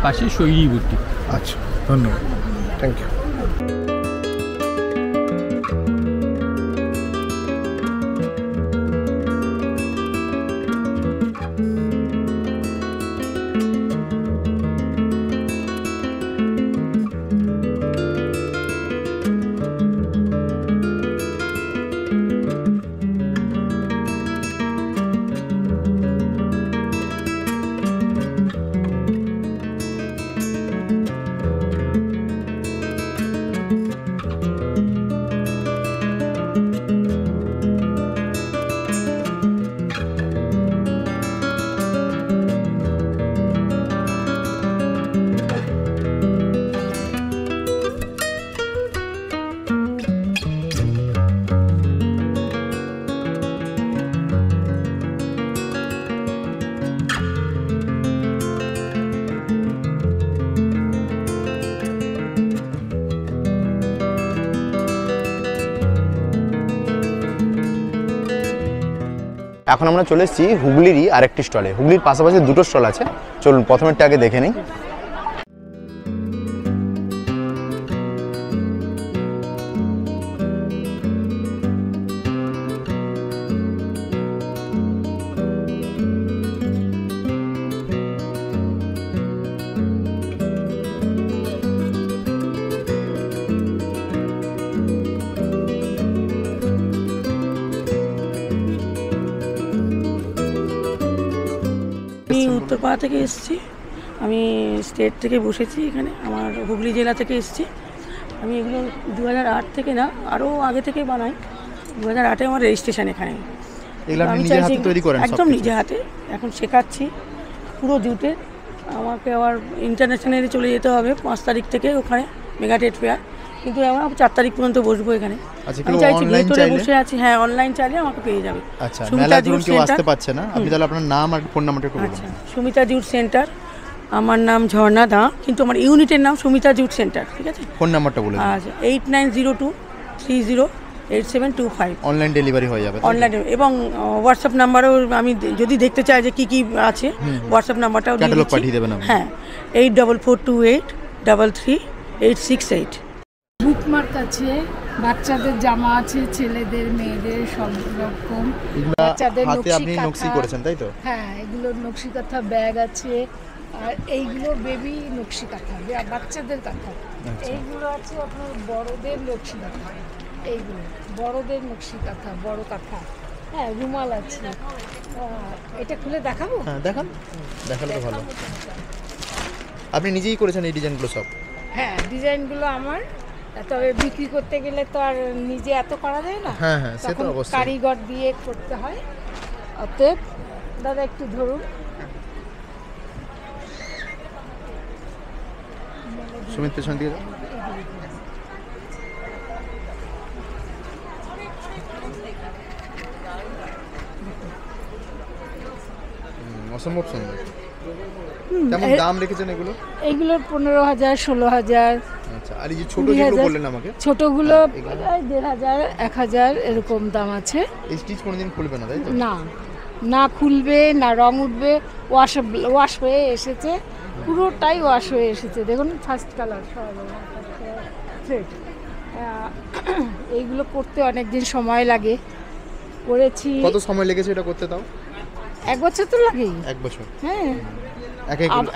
পাশে শৈরী বুটি। আচ্ছা, ধন্যবাদ, থ্যাংক ইউ। এখন আমরা চলে এসেছি হুগলিরই আরেকটি স্টলে। হুগলির পাশাপাশি দুটো স্টল আছে, চলুন প্রথমেরটা আগে দেখে নিই। আমি উত্তরপাড়া থেকে এসেছি, আমি স্টেট থেকে বসেছি এখানে, আমার হুগলি জেলা থেকে এসেছি। আমি এগুলো 2008 থেকে না, আরও আগে থেকে বানাই। 2008-এ আমার রেজিস্ট্রেশন এখানে। আমি চাইছি একদম নিজে হাতে, এখন শেখাচ্ছি পুরো জুটে। আমাকে আবার ইন্টারন্যাশনালে চলে যেতে হবে 5 তারিখ থেকে ওখানে মেগা ট্রেড ফেয়ার, কিন্তু আমরা 4 তারিখ পর্যন্ত বসবো এখানে। আমি চাইছি ভেতরে বসে আছি, হ্যাঁ অনলাইন চাইলে আমাকে পেয়ে যাবে। আচ্ছা, মেলা ধরুন কেউ আসতে পারছে না, আপনি তাহলে আপনার নাম আর ফোন নাম্বারটা একটু বলুন। আচ্ছা, সুমিতা জুট সেন্টার, আমার নাম ঝর্ণা দা, কিন্তু আমার ইউনিটের নাম সুমিতা জুট সেন্টার, ঠিক আছে। ফোন নাম্বারটা বলুন। আচ্ছা, 8902308725। অনলাইন ডেলিভারি হয়ে যাবে অনলাইন, এবং হোয়াটসঅ্যাপ নাম্বারও আমি যদি দেখতে চাই যে কি কি আছে, হোয়াটসঅ্যাপ নাম্বারটাও দিয়ে দিচ্ছি। পাঠিয়ে দেবেন আপনি। হ্যাঁ, 8442833868। বুকমার্ক আছে, বাচ্চাদের জামা আছে, ছেলেদের মেয়েদের সব রকম। বাচ্চাদের নকশি করেছেন তাই তো? হ্যাঁ, এগুলো নকশি কাঁথা ব্যাগ আছে, আর এইগুলো বেবি নকশি কাঁথা, বাচ্চাদের কাঁথা। এইগুলো আছে আপনার বড়দের নকশি কাঁথা, এইগুলো বড়দের নকশি কাঁথা, বড় কাঁথা। হ্যাঁ রুমাল আছে। এটা খুলে দেখাবো? হ্যাঁ দেখান, দেখালে তো ভালো। আপনি নিজেই করেছেন এই ডিজাইনগুলো সব? হ্যাঁ ডিজাইনগুলো আমার, তবে বিক্রি করতে গেলে তো আর নিজে এত করা যায় না। হ্যাঁ হ্যাঁ সে তো তখন অবশ্যই। কারিগর দিয়ে করতে হয়। অতএব দাদা একটু ধরুন। সুমিত পেছন দিয়ে দাও। অসম্ভব সুন্দর। কেমন দাম রেখেছেন এগুলো? এইগুলোর 15,000 16,000। আচ্ছা, আর এই যে ছোট যেগুলো বললেন আমাকে, ছোটগুলো 1,500 1,000 এরকম দাম আছে। এই স্টিচ কোনোদিন খুলবে না তাই তো? না, না খুলবে না, রং উঠবে। ওয়াশ হয়ে এসেছে, পুরোটাই ওয়াশ হয়ে এসেছে। দেখুন ফার্স্ট কালার থ্রেড। এইগুলো করতে অনেক দিন সময় লাগে, করেছি। কত সময় লেগেছে এটা করতে তাও? 1 বছর তো লাগেই। 1 বছর? হ্যাঁ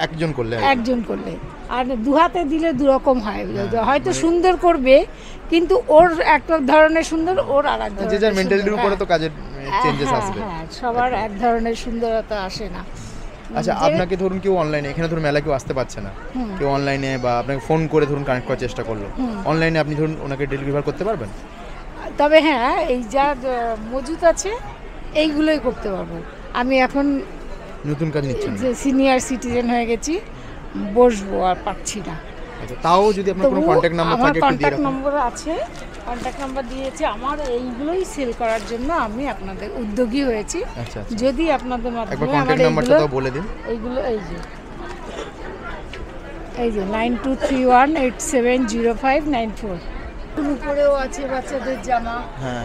একজন করলে, একজন করলে। আর দু হাতে দিলে দুরকম হয়, হয়তো সুন্দর করবে কিন্তু ওর একটা ধরনের সুন্দর, ওর আর এক ধরনের। যে যার মেন্টালিটির উপরে তো কাজের চেঞ্জেস আসবে। হ্যাঁ সবার এক ধরনের সুন্দরতা আসে না। আচ্ছা, আপনাকে ধরুন কেউ অনলাইনে, এখানে ধরুন মেলা কেউ আসতে পারছে না, কেউ অনলাইনে বা আপনাকে ফোন করে ধরুন কানেক্ট করার চেষ্টা করলো, অনলাইনে আপনি ধরুন ওনাকে ডেলিভার করতে পারবেন? তবে হ্যাঁ এই যা মজুত আছে এইগুলোই করতে পারবো। আমি এখন নতুন কাজ নিচ্ছেন, যে সিনিয়র সিটিজেন হয়ে গেছি, বসবো আর পাচ্ছি না। আচ্ছা, তাও যদি আপনার কোনো কন্টাক্ট নাম্বার থাকে একটু দিয়ে রাখুন। আমার কন্টাক্ট নম্বর আছে, কন্টাক্ট নাম্বার দিয়েছি। আমার এইগুলোই সেল করার জন্য আমি আপনাদের উদ্যোগী হয়েছি। আচ্ছা, যদি আপনাদের মাধ্যমে একবার কন্টাক্ট নাম্বারটা দাও বলে দিন। এইগুলো এই যে 9231870594। উপরেও আছে বাচ্চাদের জামা,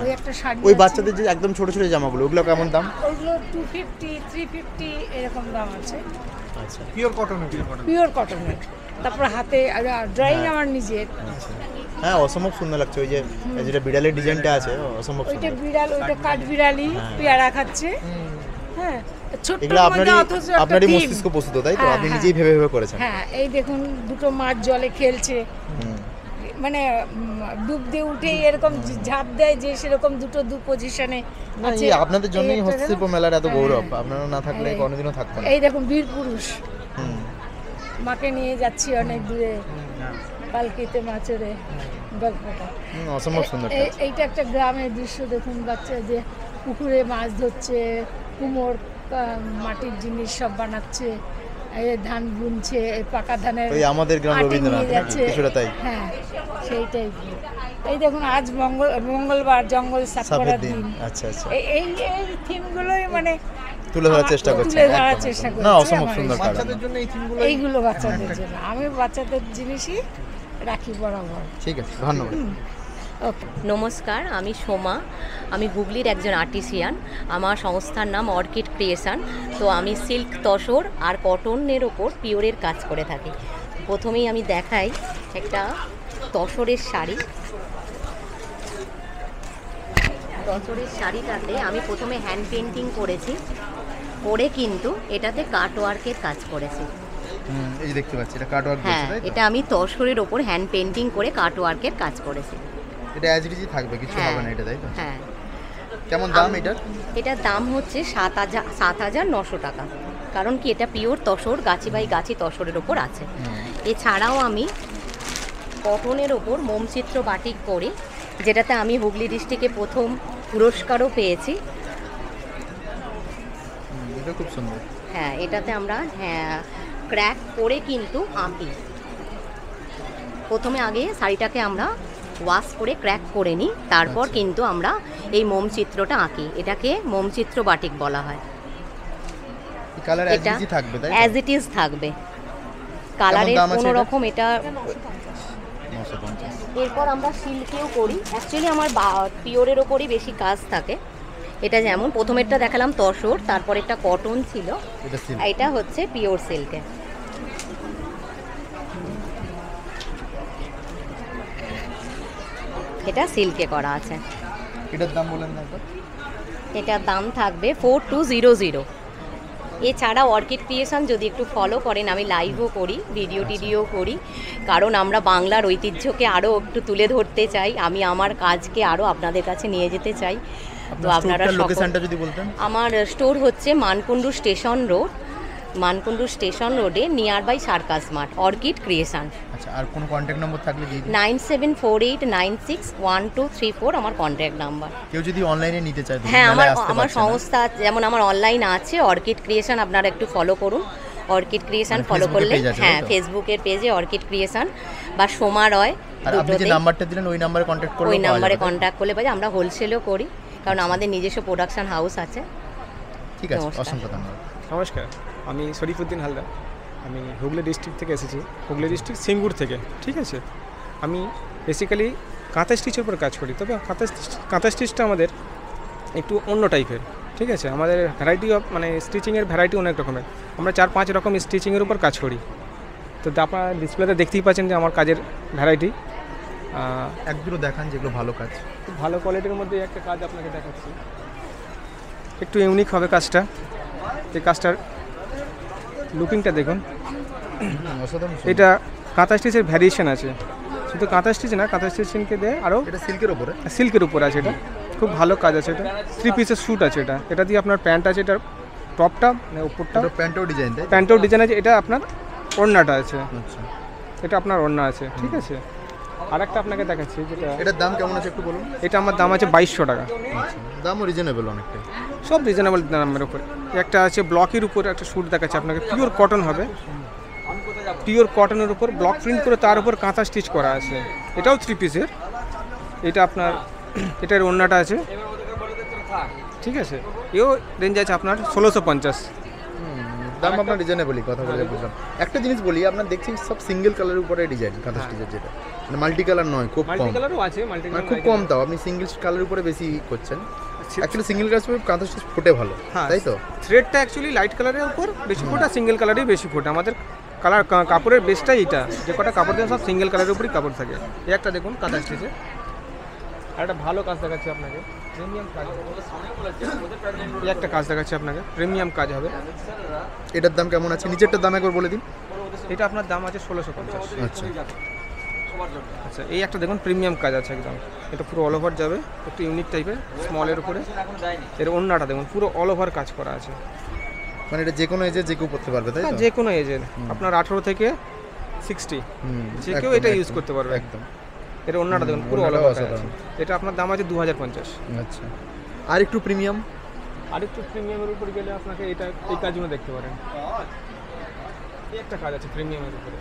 ওই একটা শাড়ি, ওই বাচ্চাদের যে একদম ছোট ছোট জামাগুলো, ওগুলো কেমন দাম? ওগুলো 250 350 এরকম দাম আছে। আচ্ছা, পিওর কটনের। তারপর হাতে ড্রয়িং আমার নিজের। হ্যাঁ অসম্ভব সুন্দর লাগছে। ওই যে যেটা বিড়ালের ডিজাইনটা আছে অসম্ভব সুন্দর। ওইটা বিড়াল, ওইটা কাঠ বিড়ালি পেয়ারা খাচ্ছে। হ্যাঁ ছোট আপনারই মস্তিষ্ক প্রস্তুত তাই তো? আপনি নিজেই ভেবে ভেবে করেছেন? হ্যাঁ এই দেখুন দুটো মাছ জলে খেলছে, মানে ডুব দিয়ে উঠেই এরকম ঝাঁপ দেয় যে সেরকম দুটো দু পজিশনে আছে। আপনাদের জন্যই হস্তশিল্প মেলার এত গৌরব, আপনারা না থাকলে কোনোদিনও থাকতো না। এই দেখুন বীর পুরুষ, মাকে নিয়ে যাচ্ছি অনেক দূরে পালকিতে মাছেরে গল্পটা। অসম্ভব সুন্দর। এইটা একটা গ্রামের দৃশ্য দেখুন, বাচ্চা যে পুকুরে মাছ ধরছে, কুমোর মাটির জিনিস সব বানাচ্ছে, ধান বুনছে, পাকা ধানের আমাদের গ্রাম রবীন্দ্রনাথ কিছুটা তাই। হ্যাঁ সেইটাই। এই দেখুন আজ মঙ্গলবার, জঙ্গল সাফ করার দিন। আচ্ছা আচ্ছা, এই থিমগুলোই মানে তুলে ধরার চেষ্টা করছি। না অসম্ভব সুন্দর। বাচ্চাদের জন্য এই থিমগুলো, এইগুলো বাচ্চাদের জন্য। আমি বাচ্চাদের জিনিসই রাখি বরাবর। ঠিক আছে, ধন্যবাদ। নমস্কার, আমি সোমা, আমি হুগলির একজন আর্টিসিয়ান। আমার সংস্থার নাম অর্কিড ক্রিয়েশন। তো আমি সিল্ক, তসর আর কটনের ওপর পিওরের কাজ করে থাকি। প্রথমেই আমি দেখাই একটা তসরের শাড়ি। তসরের শাড়িটাতে আমি প্রথমে হ্যান্ড পেন্টিং করেছি, করে কিন্তু এটাতে কাট ওয়ার্কের কাজ করেছি। এই যে দেখতে পাচ্ছি এটা কাট ওয়ার্ক হ্যাঁ, এটা আমি তসরের ওপর হ্যান্ড পেন্টিং করে কাট ওয়ার্কের কাজ করেছি। এটা অ্যাজ ইট ইজ থাকবে, কিছু হবে না এটা, তাই তো? হ্যাঁ। কেমন দাম এটার? এটার দাম হচ্ছে 7,900 টাকা। কারণ কি এটা পিওর তসর, গাছি বাই গাছি তসরের ওপর আছে। এছাড়াও আমি কটনের ওপর মোমচিত্র বাটিক করি, যেটাতে আমি হুগলি ডিস্ট্রিক্টে প্রথম পুরস্কারও পেয়েছি। এটা খুব সুন্দর। হ্যাঁ, এটাতে আমরা ক্র্যাক করে কিন্তু আঁকি। প্রথমে আগে শাড়িটাকে আমরা ওয়াশ করে ক্র্যাক করে নিই, তারপর কিন্তু আমরা এই মোমচিত্রটা আঁকি। এটাকে মোমচিত্র বাটিক বলা হয়। কালার অ্যাজ ইট ইজ থাকবে, তাই? অ্যাজ ইট ইজ থাকবে, কালারের কোনো রকম এটা। এরপর আমরা সিল্কেও করি। অ্যাকচুয়ালি আমার পিওরের ওপরই বেশি কাজ থাকে। এটা যেমন প্রথমেরটা দেখালাম তসর, তারপর একটা কটন ছিল, এটা হচ্ছে পিওর সিল্কে। এটা সিল্কে করা আছে। এটার দাম বলেন না? এটার দাম থাকবে 4200। এছাড়া অর্কিড ক্রিয়েশন যদি একটু ফলো করেন, আমি লাইভও করি, ভিডিও করি, কারণ আমরা বাংলার ঐতিহ্যকে আরও একটু তুলে ধরতে চাই। আমি আমার কাজকে আরও আপনাদের কাছে নিয়ে যেতে চাই। তো আপনারা লোকেশনটা যদি বলতেন। আমার স্টোর হচ্ছে মানকুণ্ডু স্টেশন রোডে নিয়ার বাই সার্কাস মাঠ, অর্কিড ক্রিয়েশন। আচ্ছা, আর কোনো কন্ট্যাক্ট নম্বর থাকলে দিয়ে দিন। 9748961234 আমার কন্ট্যাক্ট নাম্বার। কেউ যদি অনলাইনে নিতে চায়? হ্যাঁ, আমার সংস্থা যেমন আমার অনলাইন আছে অর্কিড ক্রিয়েশন, আপনারা একটু ফলো করুন। অর্কিড ক্রিয়েশন ফলো করলে, হ্যাঁ, ফেসবুকের পেজে অর্কিড ক্রিয়েশন বা সোমা রয়, আর আপনি যে নাম্বারটা দিলেন ওই নাম্বারে কন্ট্যাক্ট করলে, ওই নাম্বারে কন্ট্যাক্ট করলে পাই। আমরা হোলসেলও করি, কারণ আমাদের নিজস্ব প্রোডাকশন হাউস আছে। ঠিক আছে, অসংখ্য ধন্যবাদ। নমস্কার, আমি শরীফউদ্দিন হালদার। আমি হুগলি ডিস্ট্রিক্ট থেকে এসেছি, হুগলি ডিস্ট্রিক্ট সিঙ্গুর থেকে। ঠিক আছে, আমি বেসিক্যালি কাঁথা স্টিচের উপর কাজ করি, তবে কাঁথা স্টিচটা আমাদের একটু অন্য টাইপের। ঠিক আছে, আমাদের ভ্যারাইটি অফ মানে স্টিচিংয়ের ভ্যারাইটি অনেক রকমের। আমরা 4-5 রকম স্টিচিংয়ের উপর কাজ করি। তো আপনারা ডিসপ্লেতে দেখতেই পাচ্ছেন যে আমার কাজের ভ্যারাইটি। এক দুটো দেখান যেগুলো ভালো কাজ, খুব ভালো কোয়ালিটির মধ্যে একটা কাজ আপনাকে দেখাচ্ছি। একটু ইউনিক হবে কাজটা। এই কাজটার লুকিংটা দেখুন, এটা কাঁথা স্টিচের ভ্যারিয়েশন আছে। শুধু কাঁথা স্টিচ না, কাঁথা স্টিচিংকে দেয় আরও, এটা সিল্কের উপরে আছে। এটা খুব ভালো কাজ আছে। এটা 3 পিসের স্যুট আছে। এটা দিয়ে আপনার প্যান্ট আছে, এটার টপটা মানে উপরটা প্যান্টেও ডিজাইন আছে। এটা আপনার ওড়নাটা আছে। এটা আপনার ওড়না আছে। ঠিক আছে, আর একটা আপনাকে দেখাচ্ছি যেটা, এটার দাম কেমন আছে একটু বলুন। এটা আমার দাম আছে 2200 টাকা। দামও রিজনেবল অনেকটাই, সব রিজনেবল দামের উপরে। একটা আছে ব্লকের উপরে একটা স্যুট দেখাচ্ছে আপনাকে, পিওর কটন হবে। পিওর কটনের উপর ব্লক প্রিন্ট করে তার উপর কাঁথা স্টিচ করা আছে। এটাও 3 পিসের। এটা আপনার এটার ওড়নাটা আছে। ঠিক আছে, এও রেঞ্জ আছে আপনার 1650। দাম আপনার রিজনেবলই, কথা বলে বুঝলাম। একটা জিনিস বলি, আপনার দেখছি সব সিঙ্গেল কালারের উপরে ডিজাইন কাঁথা স্টিচের, যেটা মানে মাল্টি কালার নয়, খুব কম। মাল্টি কালারও আছে, মানে খুব কম, তাও আপনি সিঙ্গেল কালারের উপরে বেশি করছেন। অ্যাকচুয়ালি সিঙ্গেল কালার উপরে কাঁথা স্টিচ ফোটে ভালো, তাই তো? থ্রেডটা অ্যাকচুয়ালি লাইট কালারের উপর বেশি ফোটা, সিঙ্গেল কালারেই বেশি ফোটা। আমাদের কালার কাপড়ের বেসটাই এটা, যে কটা কাপড় দেন সব সিঙ্গেল কালারের উপরই কাপড় থাকে। এই একটা দেখুন কাঁথা স্টিচে, আর একটা ভালো কাজ দেখাচ্ছি আপনাকে, প্রিমিয়াম কাজ। এই একটা কাজ দেখাচ্ছি আপনাকে, প্রিমিয়াম কাজ হবে। এটার দাম কেমন আছে? নিচেরটার দাম একবার বলে দিন। এটা আপনার দাম আছে 1650। আচ্ছা আচ্ছা, এই একটা দেখুন প্রিমিয়াম কাজ আছে একদম। এটা পুরো অল ওভার যাবে, একটু ইউনিক টাইপের, স্মলের উপরে। এর ওড়নাটা দেখুন পুরো অল ওভার কাজ করা আছে। মানে এটা যে কোনো এজে যে কেউ পড়তে পারবে, তাই তো? যে কোনো এজের, আপনার 18 থেকে 60 যে কেউ এটা ইউজ করতে পারবে একদম। এর ওড়নাটা দেখুন পুরো অল ওভার কাজ আছে। এটা আপনার দাম আছে 2050। আচ্ছা, আর একটু প্রিমিয়াম, আরেকটু প্রিমিয়ামের উপর গেলে আপনাকে এটা এই কাজগুলো দেখতে পারেন। এই একটা কাজ আছে প্রিমিয়ামের উপরে,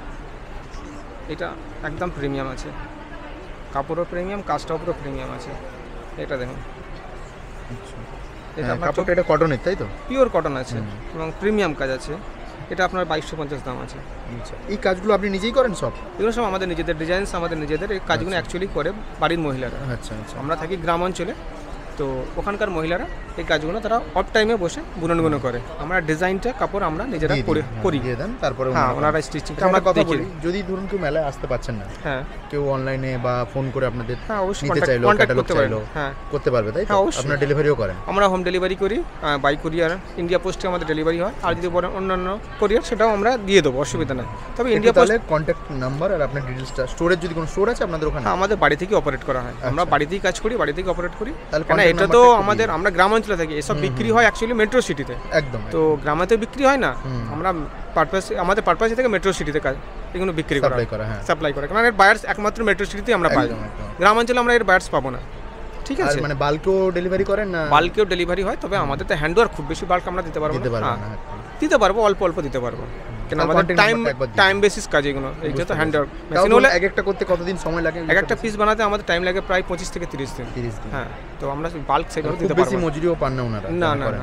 এটা একদম প্রিমিয়াম আছে, কাপড়ও প্রিমিয়াম, কাজটাও পুরো প্রিমিয়াম আছে। এটা দেখুন, এটা কটনের, তাই তো? পিওর কটন আছে এবং প্রিমিয়াম কাজ আছে। এটা আপনার 2250 দাম আছে। এই কাজগুলো আপনি নিজেই করেন সব? এগুলো সব আমাদের নিজেদের ডিজাইনস, আমাদের নিজেদের। এই কাজগুলো অ্যাকচুয়ালি করে বাড়ির মহিলারা। আচ্ছা আচ্ছা, আমরা থাকি গ্রাম অঞ্চলে, তো ওখানকার মহিলারা এই কাজগুলো তারা অফ টাইমে বসে বুনন করে। আমরা ডিজাইনটা কাপড় আমরা নিজেরা করি দিয়ে দেন, তারপরে ওনারা স্টিচিংটা আমরা কথা বলি। যদি ধরুন কেউ মেলায় আসতে পারছেন না, হ্যাঁ, কেউ অনলাইনে বা ফোন করে আপনাদের নিতে চাইলো, ক্যাটালগ চাইলো, করতে পারবে, তাই তো? আপনারা ডেলিভারিও করেন? আমরা হোম ডেলিভারি করি, বাই কুরিয়ার, ইন্ডিয়া পোস্টে আমাদের ডেলিভারি হয়। আর যদি অন্যান্য কোরিয়ার সেটাও আমরা দিয়ে দেবো, অসুবিধা নেই। তবে ইন্ডিয়া পোস্ট কন্ট্যাক্ট নাম্বার আর আপনার ডিটেইলসটা, স্টোরের যদি কোনো স্টোর আছে আপনাদের ওখানে? আমাদের বাড়ি থেকে অপারেট করা হয়, আমরা বাড়িতেই কাজ করি, বাড়ি থেকে অপারেট করি। কারণ এটা তো আমাদের, আমরা গ্রাম অঞ্চলে থাকি, এসব বিক্রি হয় অ্যাকচুয়ালি মেট্রো সিটিতে। একদম, তো গ্রামেতে বিক্রি হয় না, আমরা আমাদের পারপাস থেকে মেট্রো সিটিতে কাজ এগুলো বিক্রি করা, সাপ্লাই করা। কারণ এর বায়ার্স একমাত্র মেট্রো সিটিতেই আমরা পাই, গ্রাম অঞ্চলে আমরা এর বায়ার্স পাবো না। ঠিক আছে, মানে বাল্কও ডেলিভারি করেন না? বাল্কেও ডেলিভারি হয়, তবে আমাদের তো হ্যান্ড ওভার খুব বেশি বাল্ক আমরা দিতে পারবো না। দিতে পারবো, অল্প অল্প দিতে পারবো, কেন আমাদের টাইম বেসিস কাজ এগুলো। এই যেহেতু হ্যান্ড ওভার মেশিন হলে এক একটা করতে কতদিন সময় লাগে? এক একটা পিস বানাতে আমাদের টাইম লাগে প্রায় 25 থেকে 30 দিন। হ্যাঁ, তো আমরা বাল্ক সেভাবে দিতে পারবো। বেশি মজুরিও পান না ওনারা? না না না,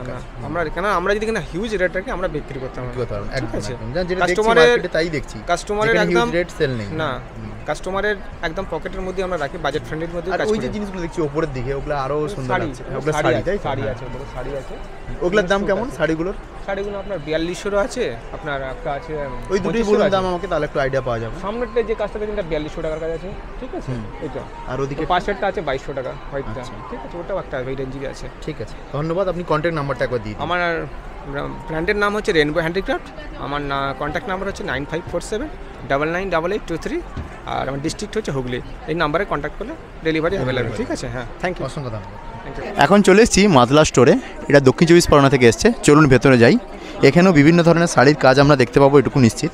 আমরা কেন, আমরা যদি কিনা হিউজ রেট রাখি আমরা বিক্রি করতে পারবো। ঠিক আছে, কাস্টমারের তাই দেখছি, কাস্টমারের একদম রেট সেল নেই না, কাস্টমারের একদম পকেটের মধ্যে আমরা রাখি, বাজেট ফ্রেন্ডলির মধ্যে কাজ করি। ওই যে জিনিসগুলো দেখছি উপরের দিকে, ওগুলো আরো সুন্দর লাগছে। ওগুলো শাড়ি, তাই? শাড়ি আছে, ওগুলো শাড়ি আছে। ওগুলোর দাম কেমন? শাড়িগুলো আপনার 4200 আছে, আপনার একটা আছে। ওই দুটোই বলুন দাম আমাকে, তাহলে একটু আইডিয়া পাওয়া যাবে। সামনেরটা যে কাজটা দেখেন 4200 টাকার কাজ আছে। ঠিক আছে, এটা। আর ওদিকে পাশেরটা আছে 2200 টাকা, হোয়াইটটা। ঠিক আছে, ওটাও একটা ওই রেঞ্জে আছে। ঠিক আছে, ধন্যবাদ। আপনি কন্ট্যাক্ট নাম্বারটা একবার দিন। আমার ব্র্যান্ডের নাম হচ্ছে রেনবো হ্যান্ডিক্রাফট। আমার কন্ট্যাক্ট নাম্বার হচ্ছে 9547998823, আর আমার ডিস্ট্রিক্ট হচ্ছে হুগলি। এই নাম্বারে কন্ট্যাক্ট করলে ডেলিভারি অ্যাভেলেবল। ঠিক আছে, হ্যাঁ, থ্যাংক ইউ, অসংখ্য ধন্যবাদ। এখন চলে এসেছি মাতলা স্টোরে। এটা দক্ষিণ 24 পরগনা থেকে এসছে। চলুন ভেতরে যাই। এখানেও বিভিন্ন ধরনের শাড়ির কাজ আমরা দেখতে পাবো, এটুকু নিশ্চিত।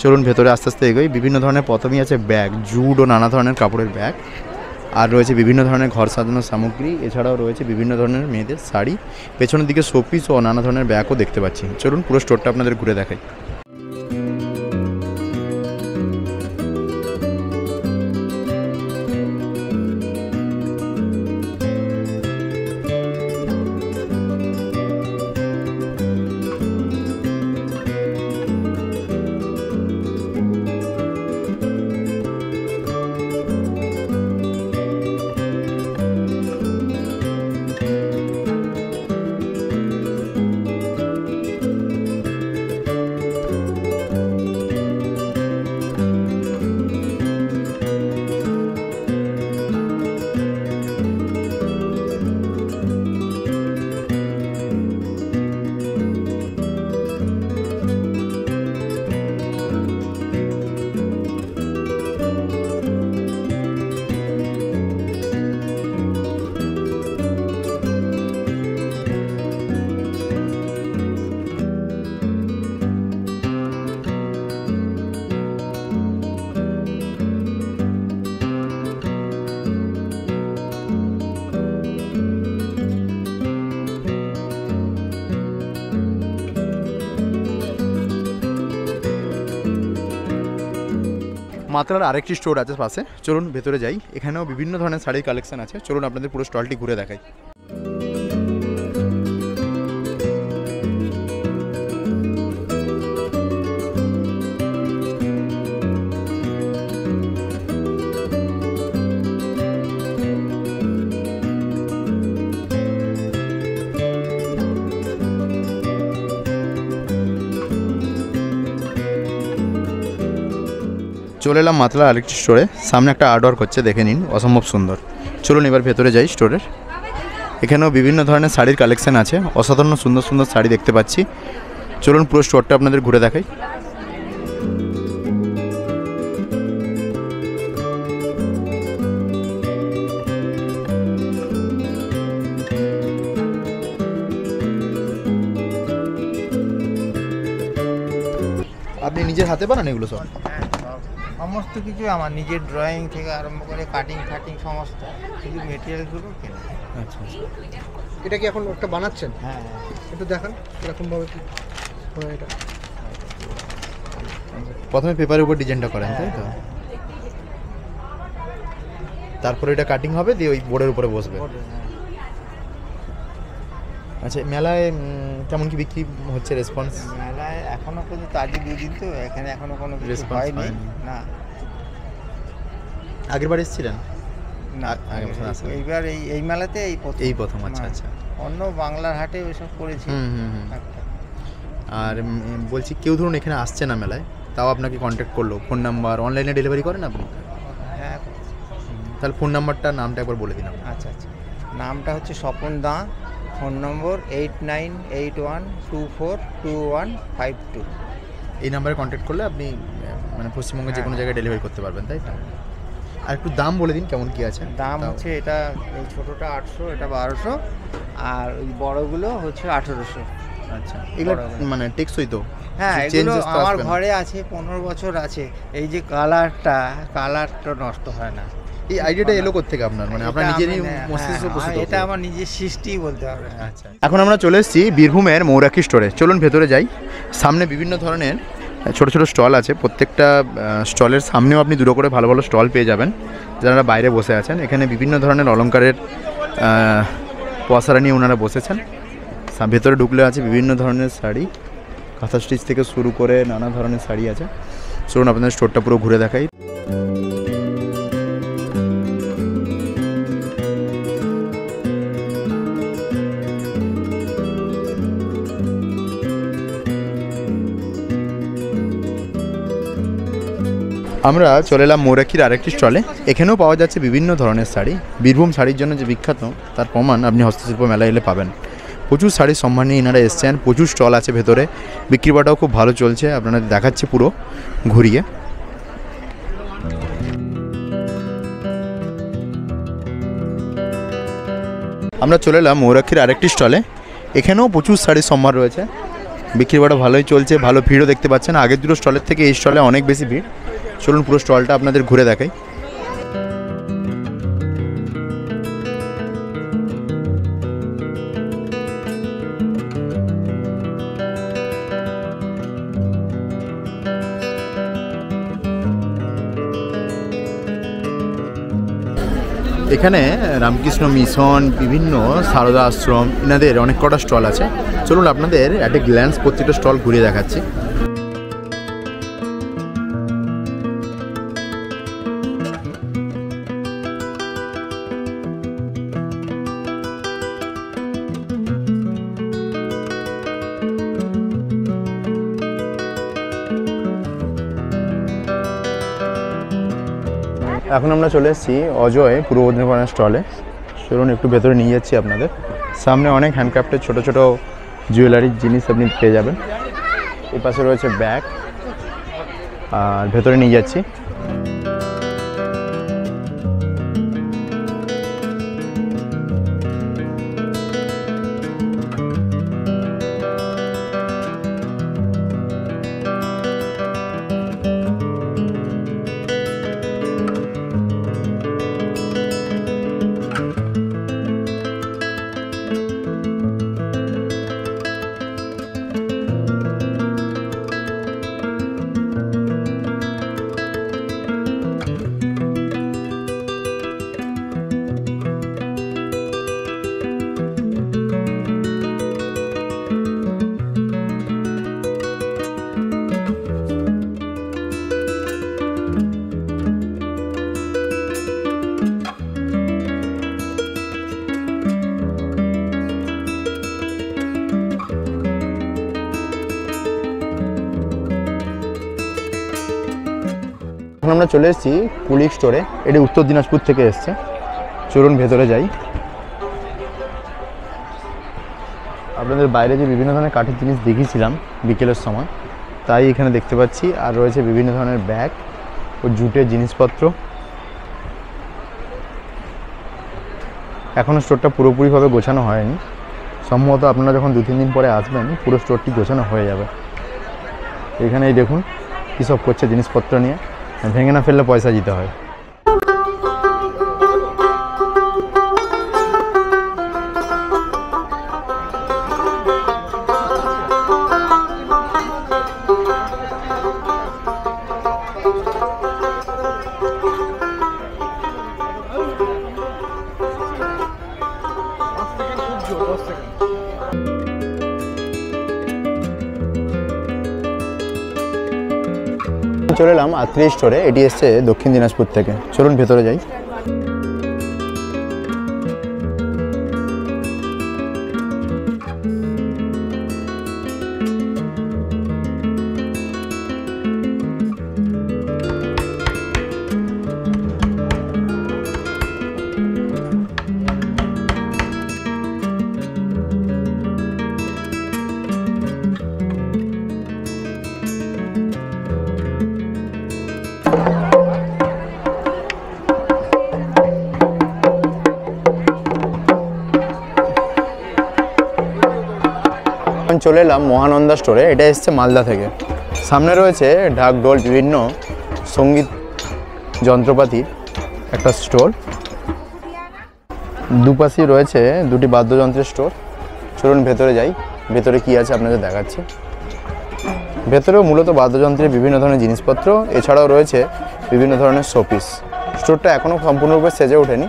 চলুন ভেতরে আস্তে আস্তে এগোই। বিভিন্ন ধরনের প্রথমেই আছে ব্যাগ, জুট ও নানা ধরনের কাপড়ের ব্যাগ, আর রয়েছে বিভিন্ন ধরনের ঘর সাজানোর সামগ্রী। এছাড়াও রয়েছে বিভিন্ন ধরনের মেয়েদের শাড়ি, পেছনের দিকে শোপিস ও নানা ধরনের ব্যাগও দেখতে পাচ্ছি। চলুন পুরো স্টোরটা আপনাদের ঘুরে দেখাই। মাতলার আরেকটি স্টোর আছে পাশে, চলুন ভেতরে যাই। এখানেও বিভিন্ন ধরনের শাড়ির কালেকশন আছে। চলুন আপনাদের পুরো স্টলটি ঘুরে দেখাই। চলে এলাম মাতলার আরেকটি স্টোরে। সামনে একটা আর্টওয়ার্ক হচ্ছে, দেখে নিন, অসম্ভব সুন্দর। চলুন এবার ভেতরে যাই স্টোরের। এখানেও বিভিন্ন ধরনের শাড়ির কালেকশন আছে, অসাধারণ সুন্দর সুন্দর শাড়ি দেখতে পাচ্ছি। চলুন পুরো স্টোরটা আপনাদের ঘুরে দেখাই। আপনি নিজের হাতে বানান এগুলো সব? সমস্ত কিছু আমার নিজের ড্রয়িং থেকে আরম্ভ করে কাটিং ফাটিং সমস্ত, শুধু মেটেরিয়ালগুলো কেনা। আচ্ছা আচ্ছা। এটা কি এখন একটা বানাচ্ছেন? হ্যাঁ, একটু দেখান এরকমভাবে কি হয় এটা। প্রথমে পেপারের উপর ডিজাইনটা করেন, তাই তো? তারপরে এটা কাটিং হবে, দিয়ে ওই বোর্ডের উপরে বসবে। আচ্ছা, মেলায় কেমন কি বিক্রি হচ্ছে, রেসপন্স? মেলায় এখনো পর্যন্ত আজকে 2 দিন তো, এখানে এখনো কোনো রেসপন্স হয়নি। না, আগের বার এসেছিলেন? না, এইবার এই মেলাতে এই প্রথম। আচ্ছা আচ্ছা। অন্য বাংলার হাটে ওইসব করেছি। আর বলছি, কেউ ধরুন এখানে আসছে না মেলায়, তাও আপনাকে কন্ট্যাক্ট করলো, ফোন নাম্বার, অনলাইনে ডেলিভারি করেন আপনি? হ্যাঁ। তাহলে ফোন নাম্বারটা, নামটা একবার বলে দিন। আচ্ছা আচ্ছা, নামটা হচ্ছে স্বপন দা, ফোন নম্বর 8981242152। এই নাম্বারে কন্ট্যাক্ট করলে আপনি মানে পশ্চিমবঙ্গের যে কোনো জায়গায় ডেলিভারি করতে পারবেন, তাই তো? আর একটু দাম বলে দিন কেমন কি আছে। দাম হচ্ছে এটা, এই ছোটোটা 800, এটা 1200, আর ওই বড়গুলো হচ্ছে 1800। আচ্ছা, এগুলো মানে টেকসই তো? হ্যাঁ, এগুলো আমার ঘরে আছে, 15 বছর আছে। এই যে কালারটা নষ্ট হয় না। এই আইডিয়াটা এলো কোত্থেকে আপনার? মানে আপনার নিজেরই মস্তিষ্ক প্রস্তুত? এটা আমার নিজের সৃষ্টি বলতে হবে। আচ্ছা, এখন আমরা চলে এসেছি বীরভূমের মৌরাকি স্টোরে। চলুন ভেতরে যাই। সামনে বিভিন্ন ধরনের ছোট ছোট স্টল আছে। প্রত্যেকটা স্টলের সামনেও আপনি দুটো করে ভালো ভালো স্টল পেয়ে যাবেন, যারা বাইরে বসে আছেন। এখানে বিভিন্ন ধরনের অলংকারের পসরা নিয়ে ওনারা বসেছেন। ভেতরে ঢুকলে আছে বিভিন্ন ধরনের শাড়ি, কাঁথা স্টিচ থেকে শুরু করে নানা ধরনের শাড়ি আছে। চলুন আপনাদের স্টোরটা পুরো ঘুরে দেখাই। আমরা চলে এলাম মৌরাকির আরেকটি স্টলে। এখানেও পাওয়া যাচ্ছে বিভিন্ন ধরনের শাড়ি। বীরভূম শাড়ির জন্য যে বিখ্যাত, তার প্রমাণ আপনি হস্তশিল্প মেলায় এলে পাবেন। প্রচুর শাড়ির সম্মান নিয়ে এনারা এসছেন, প্রচুর স্টল আছে ভেতরে, বিক্রি বাটাও খুব ভালো চলছে। আপনাদের দেখাচ্ছি পুরো ঘুরিয়ে। আমরা চলে এলাম ময়ূরাক্ষীর আরেকটি স্টলে। এখানেও প্রচুর শাড়ির সম্ভার রয়েছে, বিক্রি বাটা ভালোই চলছে, ভালো ভিড়ও দেখতে পাচ্ছেন। আগের দুটো স্টলের থেকে এই স্টলে অনেক বেশি ভিড়। চলুন পুরো স্টলটা আপনাদের ঘুরে দেখাই। এখানে রামকৃষ্ণ মিশন, বিভিন্ন সারদা আশ্রম, এনাদের অনেক কটা স্টল আছে। চলুন আপনাদের একটা গ্ল্যান্স প্রত্যেকটা স্টল ঘুরিয়ে দেখাচ্ছি। এখন আমরা চলে এসেছি অজয় পূর্ব মেদিনীপুরের স্টলে। চলুন একটু ভেতরে নিয়ে যাচ্ছি আপনাদের। সামনে অনেক হ্যান্ডক্রাফটের ছোটো ছোটো জুয়েলারির জিনিস আপনি পেয়ে যাবেন। এই পাশে রয়েছে ব্যাগ, আর ভেতরে নিয়ে যাচ্ছি। এখন আমরা চলে এসেছি কুলিক স্টোরে। এটি উত্তর দিনাজপুর থেকে এসছে। চলুন ভেতরে যাই। আপনাদের বাইরে যে বিভিন্ন ধরনের কাঠের জিনিস দেখিয়েছিলাম বিকেলের সময়, তাই এখানে দেখতে পাচ্ছি। আর রয়েছে বিভিন্ন ধরনের ব্যাগ ও জুটের জিনিসপত্র। এখনও স্টোরটা পুরোপুরিভাবে গোছানো হয়নি, সম্ভবত আপনারা যখন 2-3 দিন পরে আসবেন পুরো স্টোরটি গোছানো হয়ে যাবে। এখানেই দেখুন কী সব করছে জিনিসপত্র নিয়ে। ভেঙে না ফেললে পয়সা দিতে হয়। চলে এলাম আত্রি স্টোরে। এটি এসছে দক্ষিণ দিনাজপুর থেকে। চলুন ভেতরে যাই। চলে এলাম মহানন্দা স্টোরে। এটা এসছে মালদা থেকে। সামনে রয়েছে ঢাক ঢোল, বিভিন্ন সঙ্গীত যন্ত্রপাতির একটা স্টোর। দুপাশেই রয়েছে দুটি বাদ্যযন্ত্রের স্টোর। চলুন ভেতরে যাই, ভেতরে কি আছে আপনাদের দেখাচ্ছি। ভেতরেও মূলত বাদ্যযন্ত্রের বিভিন্ন ধরনের জিনিসপত্র, এছাড়াও রয়েছে বিভিন্ন ধরনের শোপিস। স্টোরটা এখনও সম্পূর্ণরূপে সেজে ওঠেনি,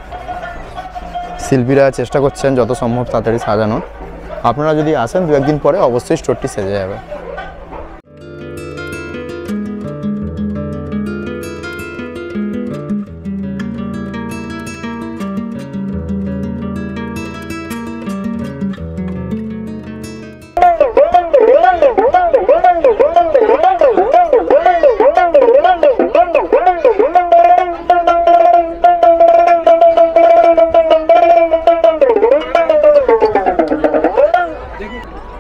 শিল্পীরা চেষ্টা করছেন যত সম্ভব তাড়াতাড়ি সাজানোর। আপনারা যদি আসেন 2-1 দিন পরে অবশ্যই স্টোরটি সেজে যাবে।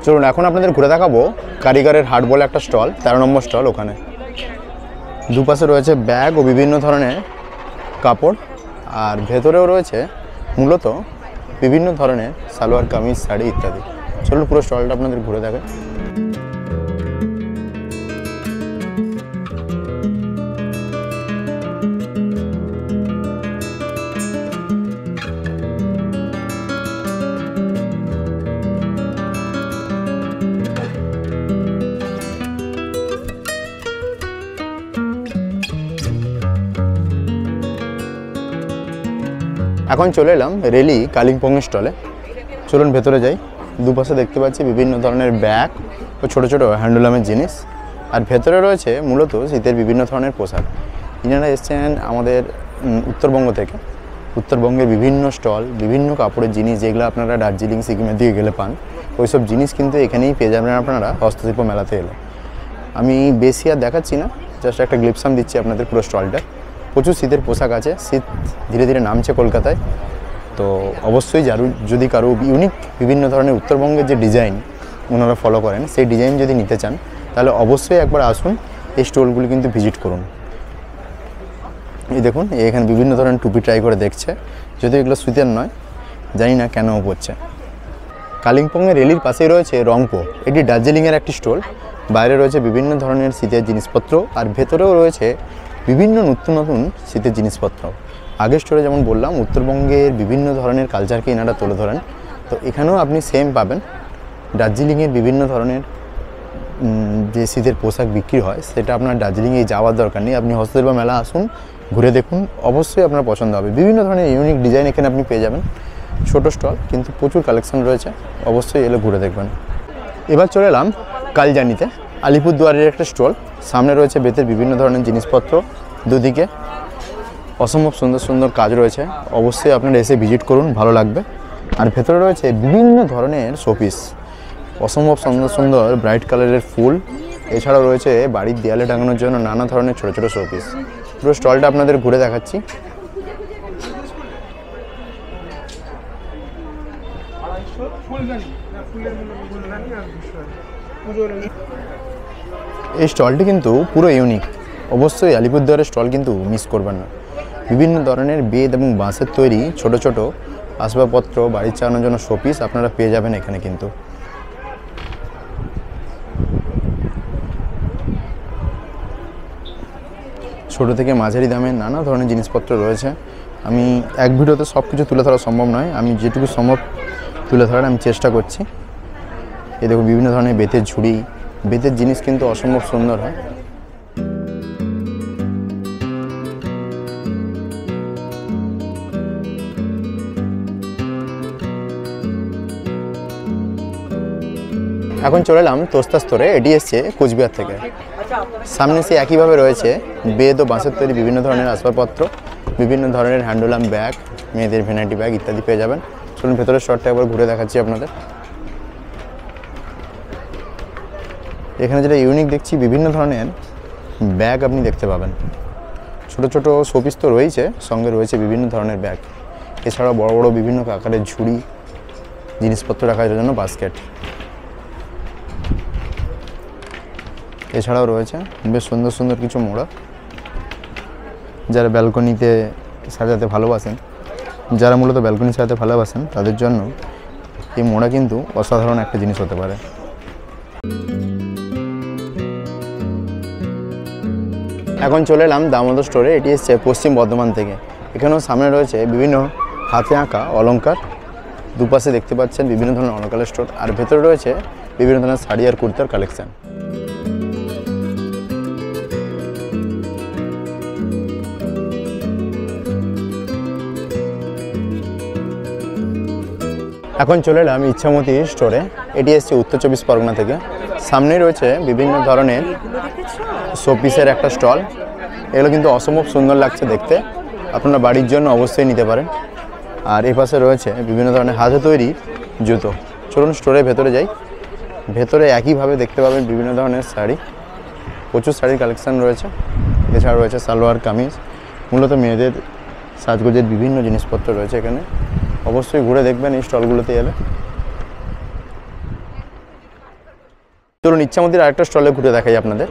চলুন এখন আপনাদের ঘুরে দেখাবো কারিগরের হাট বলে একটা স্টল, 13 নম্বর স্টল। ওখানে দুপাশে রয়েছে ব্যাগ ও বিভিন্ন ধরনের কাপড়, আর ভেতরেও রয়েছে মূলত বিভিন্ন ধরনের সালোয়ার কামিজ শাড়ি ইত্যাদি। চলুন পুরো স্টলটা আপনাদের ঘুরে দেখাই। এখন চলে এলাম রেলি কালিম্পংয়ের স্টলে। চলুন ভেতরে যাই। দুপাশে দেখতে পাচ্ছি বিভিন্ন ধরনের ব্যাগ ও ছোটো ছোটো হ্যান্ডলুমের জিনিস, আর ভেতরে রয়েছে মূলত শীতের বিভিন্ন ধরনের পোশাক। ইনারা এসছেন আমাদের উত্তরবঙ্গ থেকে। উত্তরবঙ্গের বিভিন্ন স্টল, বিভিন্ন কাপড়ের জিনিস যেগুলো আপনারা দার্জিলিং সিকিমের দিকে গেলে পান, ওইসব জিনিস কিন্তু এখানেই পেয়ে যাবেন আপনারা হস্তশিল্প মেলাতে এলে। আমি বেশি আর দেখাচ্ছি না, জাস্ট একটা গ্লিপসাম দিচ্ছি আপনাদের পুরো স্টলটা। প্রচুর শীতের পোশাক আছে, শীত ধীরে ধীরে নামছে কলকাতায়, তো অবশ্যই যদি কারো ইউনিক বিভিন্ন ধরনের উত্তরবঙ্গের যে ডিজাইন ওনারা ফলো করেন, সেই ডিজাইন যদি নিতে চান তাহলে অবশ্যই একবার আসুন, এই স্টলগুলি কিন্তু ভিজিট করুন। এই দেখুন এখানে বিভিন্ন ধরনের টুপি ট্রাই করে দেখছে, যদিও এগুলো শীতের নয়, জানি না কেন পড়ছে। কালিম্পংয়ের রেলির পাশেই রয়েছে রংপো, এটি দার্জিলিংয়ের একটি স্টল। বাইরে রয়েছে বিভিন্ন ধরনের শীতের জিনিসপত্র, আর ভেতরেও রয়েছে বিভিন্ন নতুন নতুন শীতের জিনিসপত্র। আগের স্টোরে যেমন বললাম উত্তরবঙ্গের বিভিন্ন ধরনের কালচারকে এনারা তুলে ধরেন, তো এখানেও আপনি সেম পাবেন। দার্জিলিংয়ের বিভিন্ন ধরনের যে শীতের পোশাক বিক্রি হয় সেটা আপনার দার্জিলিংয়ে যাওয়ার দরকার নেই, আপনি হস্তশিল্প মেলা আসুন, ঘুরে দেখুন, অবশ্যই আপনার পছন্দ হবে। বিভিন্ন ধরনের ইউনিক ডিজাইন এখানে আপনি পেয়ে যাবেন। ছোটো স্টল কিন্তু প্রচুর কালেকশন রয়েছে, অবশ্যই এলে ঘুরে দেখবেন। এবার চলে এলাম কালজানিতে, আলিপুরদুয়ারের একটা স্টল। সামনে রয়েছে বেতের বিভিন্ন ধরনের জিনিসপত্র, দুদিকে অসম্ভব সুন্দর সুন্দর কাজ রয়েছে, অবশ্যই আপনারা এসে ভিজিট করুন, ভালো লাগবে। আর ভেতরে রয়েছে বিভিন্ন ধরনের শোপিস, অসম্ভব সুন্দর সুন্দর ব্রাইট কালারের ফুল, এছাড়াও রয়েছে বাড়ির দেয়ালে টাঙানোর জন্য নানা ধরনের ছোটো ছোটো শোপিস। পুরো স্টলটা আপনাদের ঘুরে দেখাচ্ছি। এই স্টলটি কিন্তু পুরো ইউনিক, অবশ্যই আলিপুরদুয়ারের স্টল কিন্তু মিস করবেন না। বিভিন্ন ধরনের বেত এবং বাঁশের তৈরি ছোট ছোট আসবাবপত্র, বাড়ির চালানোর জন্য শোপিস আপনারা পেয়ে যাবেন এখানে কিন্তু। ছোট থেকে মাঝারি দামে নানা ধরনের জিনিসপত্র রয়েছে। আমি এক ভিডিওতে সব কিছু তুলে ধরা সম্ভব নয়, আমি যেটুকু সম্ভব তুলে ধরার আমি চেষ্টা করছি। এই দেখুন বিভিন্ন ধরনের বেতের ঝুড়ি, বেতের জিনিস কিন্তু অসম্ভব সুন্দর হয়। এখন চলে এলাম তোস্তা স্টোরে, এটি এসছে কোচবিহার থেকে। সামনে সে একইভাবে রয়েছে বেত ও বাঁশের তৈরি বিভিন্ন ধরনের আসবাবপত্র, বিভিন্ন ধরনের হ্যান্ডলুম ব্যাগ, মেয়েদের ভ্যানিটি ব্যাগ ইত্যাদি পেয়ে যাবেন। চলুন ভেতরের শটটা একবার ঘুরে দেখাচ্ছি আপনাদের। এখানে যেটা ইউনিক দেখছি, বিভিন্ন ধরনের ব্যাগ আপনি দেখতে পাবেন। ছোট ছোট শোপিস তো রয়েছে, সঙ্গে রয়েছে বিভিন্ন ধরনের ব্যাগ, এছাড়াও বড় বড় বিভিন্ন আকারের ঝুড়ি, জিনিসপত্র রাখার জন্য বাস্কেট, এছাড়াও রয়েছে বেশ সুন্দর সুন্দর কিছু মোড়া, যারা ব্যালকনিতে সাজাতে ভালোবাসেন, যারা মূলত ব্যালকনি সাজাতে ভালোবাসেন তাদের জন্য এই মোড়া কিন্তু অসাধারণ একটা জিনিস হতে পারে। এখন চলে এলাম দামোদর স্টোরে, এটি এসছে পশ্চিম বর্ধমান থেকে। এখানেও সামনে রয়েছে বিভিন্ন হাতে আঁকা অলংকার, দুপাশে দেখতে পাচ্ছেন বিভিন্ন ধরনের অলংকারের স্টোর, আর ভেতরে রয়েছে বিভিন্ন ধরনের শাড়ি আর কুর্তার কালেকশান। এখন চলে এলাম ইচ্ছামতি স্টোরে, এটি এসছে উত্তর চব্বিশ পরগনা থেকে। সামনেই রয়েছে বিভিন্ন ধরনের শোপিসের একটা স্টল, এগুলো কিন্তু অসম্ভব সুন্দর লাগছে দেখতে, আপনারা বাড়ির জন্য অবশ্যই নিতে পারেন। আর এই পাশে রয়েছে বিভিন্ন ধরনের হাতে তৈরি জুতো। চলুন স্টোরের ভেতরে যাই। ভেতরে একইভাবে দেখতে পাবেন বিভিন্ন ধরনের শাড়ি, প্রচুর শাড়ির কালেকশান রয়েছে, এছাড়া রয়েছে সালোয়ার কামিজ, মূলত মেয়েদের সাজগোজের বিভিন্ন জিনিসপত্র রয়েছে এখানে, অবশ্যই ঘুরে দেখবেন এই স্টলগুলোতে এলে। চলুন ইচ্ছামতির আরেকটা স্টলে ঘুরে দেখাই আপনাদের।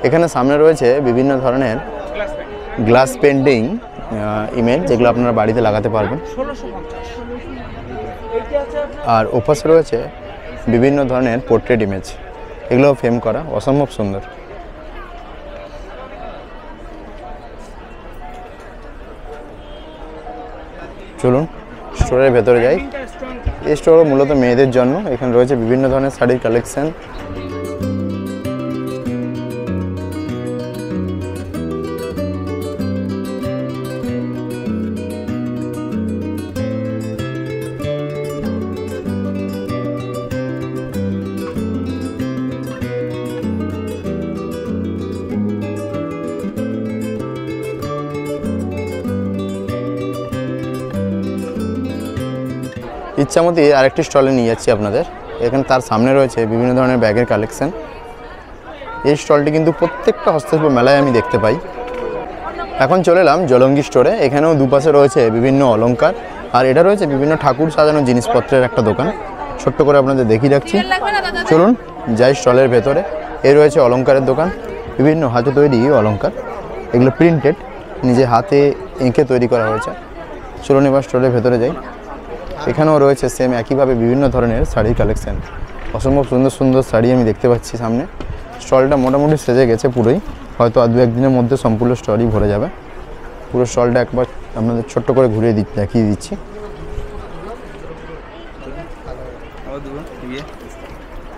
এখানে সামনে রয়েছে বিভিন্ন ধরনের গ্লাস পেন্টিং ইমেজ, যেগুলো আপনারা বাড়িতে লাগাতে পারবেন। আর ওপাশে রয়েছে বিভিন্ন ধরনের পোর্ট্রেট ইমেজ, এগুলো ফ্রেম করা, অসম্ভব সুন্দর। চলুন স্টোরের ভেতরে যাই। এই স্টোর মূলত মেয়েদের জন্য, এখানে রয়েছে বিভিন্ন ধরনের শাড়ির কালেকশন। ইচ্ছামতি আরেকটি স্টলে নিয়ে যাচ্ছি আপনাদের। এখানে তার সামনে রয়েছে বিভিন্ন ধরনের ব্যাগের কালেকশন। এই স্টলটি কিন্তু প্রত্যেকটা হস্তশিল্প মেলায় আমি দেখতে পাই। এখন চলে এলাম জলঙ্গি স্টোরে। এখানেও দুপাশে রয়েছে বিভিন্ন অলংকার, আর এটা রয়েছে বিভিন্ন ঠাকুর সাজানো জিনিসপত্রের একটা দোকান। ছোট্ট করে আপনাদের দেখিয়ে রাখছি, চলুন যাই স্টলের ভেতরে। এই রয়েছে অলংকারের দোকান, বিভিন্ন হাতে তৈরি অলংকার, এগুলো প্রিন্টেড, নিজে হাতে এঁকে তৈরি করা হয়েছে। চলুন এবার স্টলের ভেতরে যাই। এখানেও রয়েছে সেম একইভাবে বিভিন্ন ধরনের শাড়ির কালেকশান। অসম্ভব সুন্দর সুন্দর শাড়ি আমি দেখতে পাচ্ছি সামনে। স্টলটা মোটামুটি সেজে গেছে পুরোই, হয়তো আর 2-1 দিনের মধ্যে সম্পূর্ণ স্টলই ভরে যাবে। পুরো স্টলটা একবার আপনাদের ছোট্ট করে ঘুরিয়ে দেখিয়ে দিচ্ছি।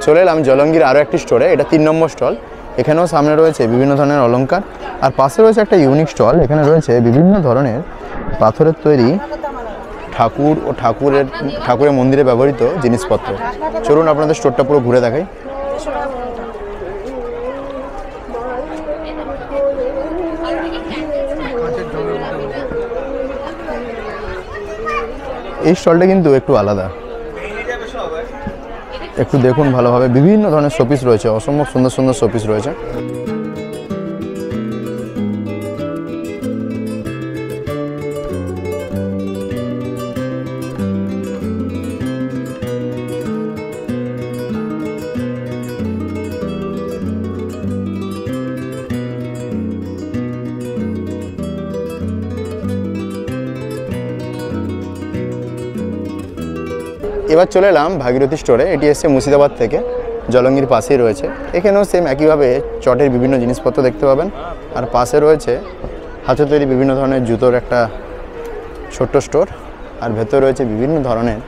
চলে এলাম জলঙ্গির আরও একটি স্টোরে, এটা 3 নম্বর স্টল। এখানেও সামনে রয়েছে বিভিন্ন ধরনের অলংকার, আর পাশে রয়েছে একটা ইউনিক স্টল। এখানে রয়েছে বিভিন্ন ধরনের পাথরের তৈরি ঠাকুর ও ঠাকুরের মন্দিরে ব্যবহৃত জিনিসপত্র। চলুন আপনাদের স্টোরটা পুরো ঘুরে দেখাই। এই স্টলটা কিন্তু একটু আলাদা, একটু দেখুন ভালোভাবে। বিভিন্ন ধরনের শোপিস রয়েছে, অসম্ভব সুন্দর সুন্দর শোপিস রয়েছে। এবার চলে এলাম ভাগীরথী স্টোরে। এটি এসছে মুর্শিদাবাদ থেকে, জলঙ্গির পাশেই রয়েছে। এখানেও সেম একইভাবে চটের বিভিন্ন জিনিসপত্র দেখতে পাবেন, আর পাশে রয়েছে হাতে তৈরি বিভিন্ন ধরনের জুতোর একটা ছোট্ট স্টোর, আর ভেতরে রয়েছে বিভিন্ন ধরনের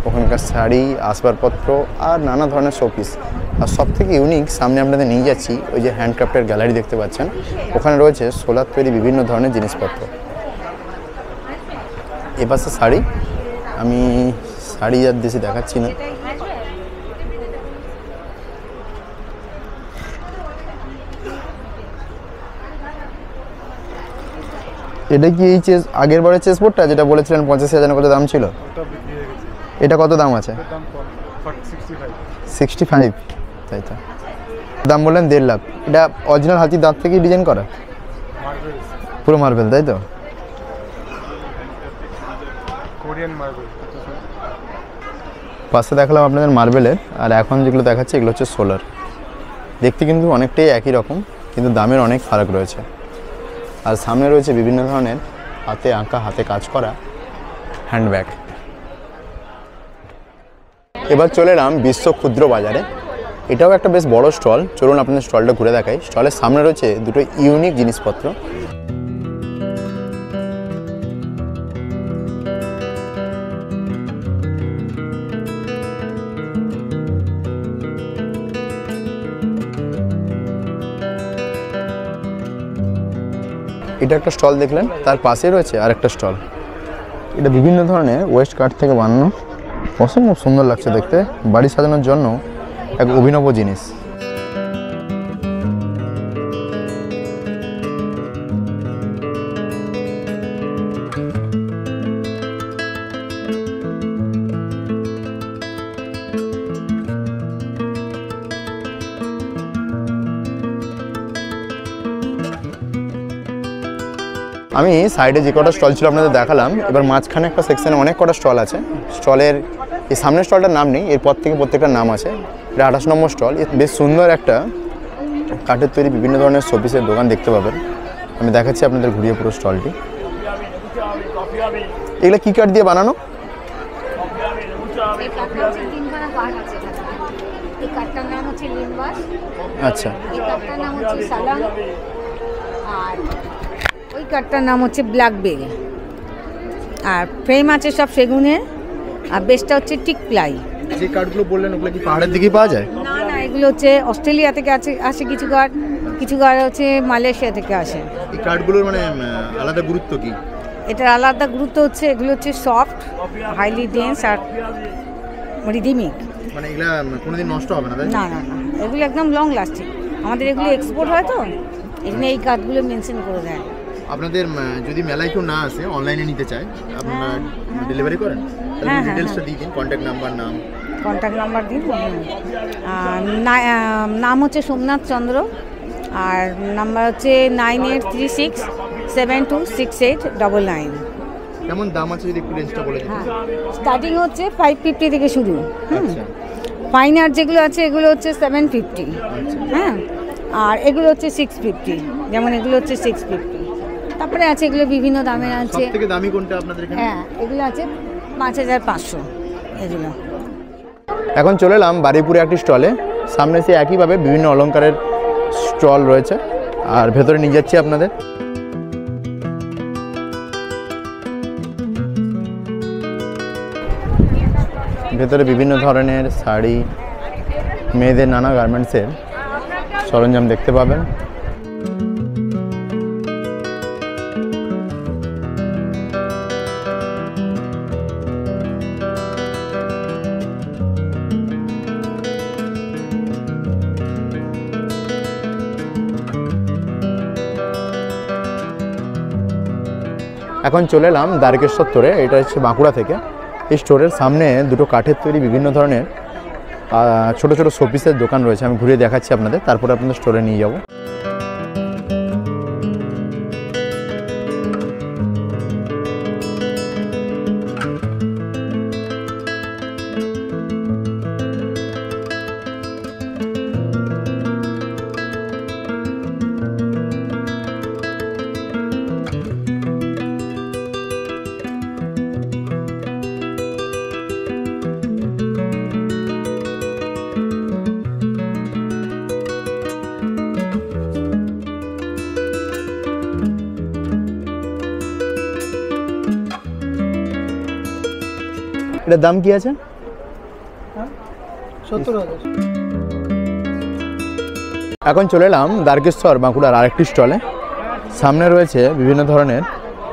ওখানকার শাড়ি, আসবাবপত্র আর নানা ধরনের শোপিস। আর সবথেকে ইউনিক সামনে আপনাদের নিয়ে যাচ্ছি, ওই যে হ্যান্ডক্রাফটের গ্যালারি দেখতে পাচ্ছেন, ওখানে রয়েছে সোলার তৈরি বিভিন্ন ধরনের জিনিসপত্র। এপাশে শাড়ি, আমি শাড়ি আর বেশি দেখাচ্ছি না। এটা কি এই আগের বারের চেসবোর্ডটা যেটা বলেছিলেন 85,000 কত দাম ছিল? এটা কত দাম আছে? 65, তাই তো। দাম বললেন 1.5 লাখ। এটা অরিজিনাল হাতির দাঁত থেকে ডিজাইন করা, পুরো মার্বেল, তাই তো? Korean marble. পাশে দেখালাম আপনাদের মার্বেলের, আর এখন যেগুলো দেখাচ্ছে এগুলো হচ্ছে সোলার। দেখতে কিন্তু অনেকটাই একই রকম, কিন্তু দামের অনেক ফারাক রয়েছে। আর সামনে রয়েছে বিভিন্ন ধরনের হাতে আঁকা, হাতে কাজ করা হ্যান্ডব্যাগ। এবার চলে এলাম বিশ্ব ক্ষুদ্র বাজারে। এটাও একটা বেশ বড় স্টল। চলুন আপনাদের স্টলটা ঘুরে দেখাই। স্টলের সামনে রয়েছে দুটো ইউনিক জিনিসপত্র। এটা একটা স্টল দেখলেন, তার পাশে রয়েছে আর একটা স্টল। এটা বিভিন্ন ধরনের ওয়েস্ট কাঠ থেকে বানানো, অসম্ভব সুন্দর লাগছে দেখতে। বাড়ি সাজানোর জন্য এক অভিনব জিনিস। আমি সাইডে যে কটা স্টল ছিল আপনাদের দেখালাম। এবার মাঝখানে একটা সেকশনে অনেক কটা স্টল আছে। স্টলের এই সামনের স্টলটার নাম নেই, এরপর থেকে প্রত্যেকটার নাম আছে। এটা 28 নম্বর স্টল। বেশ সুন্দর একটা কাঠের তৈরি বিভিন্ন ধরনের শোপিসের দোকান দেখতে পাবেন। আমি দেখাচ্ছি আপনাদের ঘুরিয়ে পুরো স্টলটি। এগুলো কী কাঠ দিয়ে বানানো? এই কাঠটা হচ্ছে 3খানা কাঠ আছে এখানে। এই কাঠটার নাম হচ্ছে লিনবাস, আচ্ছা এই কাঠটার নাম হচ্ছে সালাং, আর ওই কাঠটার নাম হচ্ছে ব্ল্যাক বেল। আর ফ্রেম আছে সব সেগুনের, আর বেসটা হচ্ছে টিক প্লাই। যে কাঠগুলো বললেন ওগুলো কি পাহাড়ের দিকেই পাওয়া যায়? না না, এগুলো হচ্ছে অস্ট্রেলিয়া থেকে আসে কিছু কাঠ, কিছু কাঠ হচ্ছে মালয়েশিয়া থেকে আসে। এই কাঠগুলোর মানে আলাদা গুরুত্ব কি? এটার আলাদা গুরুত্ব হচ্ছে এগুলো হচ্ছে সফট, হাইলি ডেন্স আর রিদিমিক। মানে এগুলা কোনোদিন নষ্ট হবে না তাই? না না না, এগুলো একদম লং লাস্টিং। আমাদের এগুলো এক্সপোর্ট হয় তো, এখানে এই কাঠগুলো মেনশন করে দেয়। আপনাদের যদি মেলায় কেউ না আসে, অনলাইনে নিতে চায়, আপনারা ডেলিভারি করেন? হ্যাঁ, ডিটেলসটা দিয়ে দিন, কন্ট্যাক্ট নাম্বার, নাম। কন্ট্যাক্ট নাম্বার দিন। নাম হচ্ছে সোমনাথ চন্দ্র, আর নাম্বার হচ্ছে 9836726899। কেমন দাম আছে যদি একটু রেঞ্জটা বলে দিন? হ্যাঁ, স্টার্টিং হচ্ছে 550 থেকে শুরু। ফাইন আর্ট যেগুলো আছে এগুলো হচ্ছে 750। হ্যাঁ, আর এগুলো হচ্ছে 650, যেমন এগুলো হচ্ছে 650। তারপরে আছে এগুলো বিভিন্ন দামের আছে। সবথেকে দামি কোনটা আপনাদের এখানে? হ্যাঁ, এগুলো আছে 5500 এগুলো। এখন চলে এলাম বারুইপুরে একটি স্টলে। সামনে সে একইভাবে বিভিন্ন অলংকারের স্টল রয়েছে, আর ভেতরে নিয়ে যাচ্ছি আপনাদের। ভেতরে বিভিন্ন ধরনের শাড়ি, মেয়েদের নানা গার্মেন্টসের সরঞ্জাম দেখতে পাবেন। এখন চলে এলাম দ্বারকেশ্বর স্টোরে। এটা হচ্ছে বাঁকুড়া থেকে। এই স্টোরের সামনে দুটো কাঠের তৈরি বিভিন্ন ধরনের ছোট ছোট শোপিসের দোকান রয়েছে। আমি ঘুরে দেখাচ্ছি আপনাদের, তারপরে আপনাদের স্টোরে নিয়ে যাব। এটার দাম কি আছে? 70,000। এখন চলে এলাম দ্বারকেশ্বর বাঁকুড়ার আরেকটি স্টলে। সামনে রয়েছে বিভিন্ন ধরনের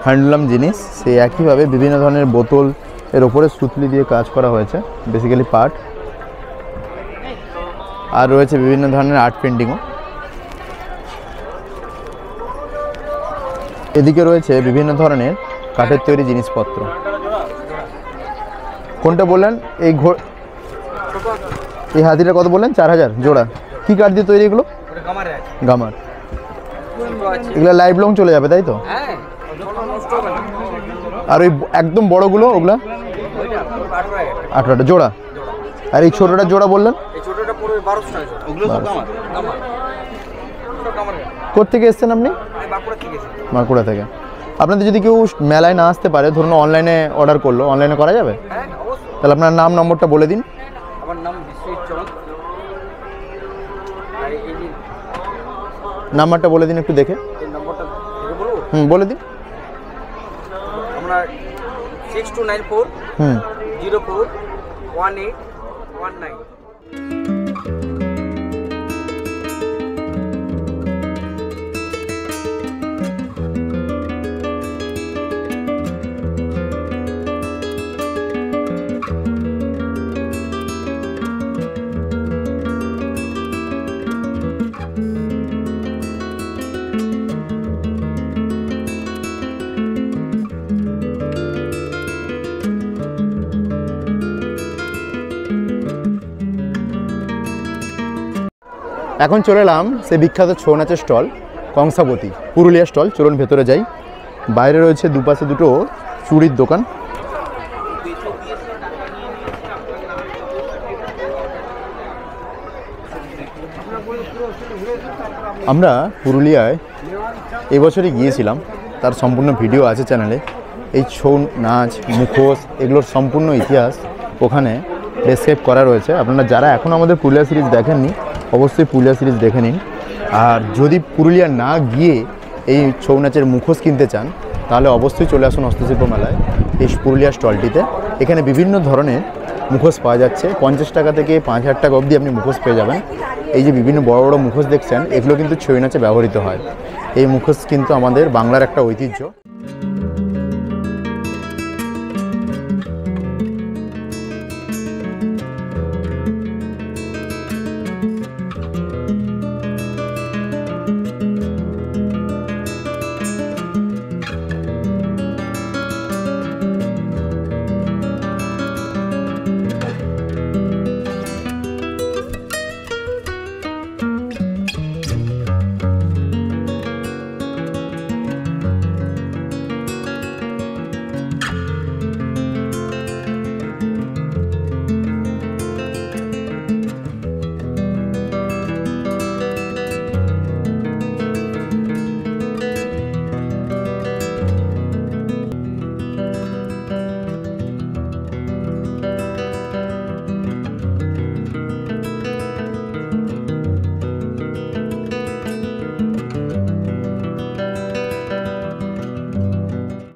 হ্যান্ডলুম জিনিস। সেই একইভাবে বিভিন্ন ধরনের বোতল এর ওপরে সুতলি দিয়ে কাজ করা হয়েছে, বেসিক্যালি পাট। আর রয়েছে বিভিন্ন ধরনের আর্ট পেন্টিংও। এদিকে রয়েছে বিভিন্ন ধরনের কাঠের তৈরি জিনিসপত্র। কোনটা বললেন? এই হাতিটা কত বললেন? 4000 জোড়া। কি কাঠ দিয়ে তৈরি এগুলো? গামার। এগুলো লাইফ লং চলে যাবে তাই তো? আর ওই একদম বড়গুলো ওগুলা 18টা জোড়া। আর এই ছোটটা জোড়া বললেন? কোথেকে এসছেন আপনি? বাঁকুড়া থেকে। আপনাদের যদি কেউ মেলায় না আসতে পারে, ধরুন অনলাইনে অর্ডার করলো, অনলাইনে করা যাবে? তাহলে আপনার নাম নম্বরটা বলে দিন। আমার নাম বিশ্বজিৎ চরণ। নাম্বারটা বলে দিন একটু দেখে। এই নম্বরটা দেখে বলবো? বলে দিন। আমরা 6294 041819। এখন চলে এলাম সেই বিখ্যাত ছৌ নাচের স্টল কংসাবতী, পুরুলিয়া স্টল। চলুন ভেতরে যাই। বাইরে রয়েছে দুপাশে দুটো চুড়ির দোকান। আমরা পুরুলিয়ায় এবছরই গিয়েছিলাম, তার সম্পূর্ণ ভিডিও আছে চ্যানেলে। এই ছৌ নাচ, মুখোশ, এগুলোর সম্পূর্ণ ইতিহাস ওখানে ডেসক্রাইব করা রয়েছে। আপনারা যারা এখন আমাদের পুরুলিয়া সিরিজ দেখেননি অবশ্যই পুরুলিয়া সিরিজ দেখে নিন। আর যদি পুরুলিয়া না গিয়ে এই ছৌ নাচের মুখোশ কিনতে চান তাহলে অবশ্যই চলে আসুন হস্তশিল্প মেলায় এই পুরুলিয়া স্টলটিতে। এখানে বিভিন্ন ধরনের মুখোশ পাওয়া যাচ্ছে, 50 টাকা থেকে 5000 টাকা অবধি আপনি মুখোশ পেয়ে যাবেন। এই যে বিভিন্ন বড় বড় মুখোশ দেখছেন এগুলো কিন্তু ছৌ নাচে ব্যবহৃত হয়। এই মুখোশ কিন্তু আমাদের বাংলার একটা ঐতিহ্য।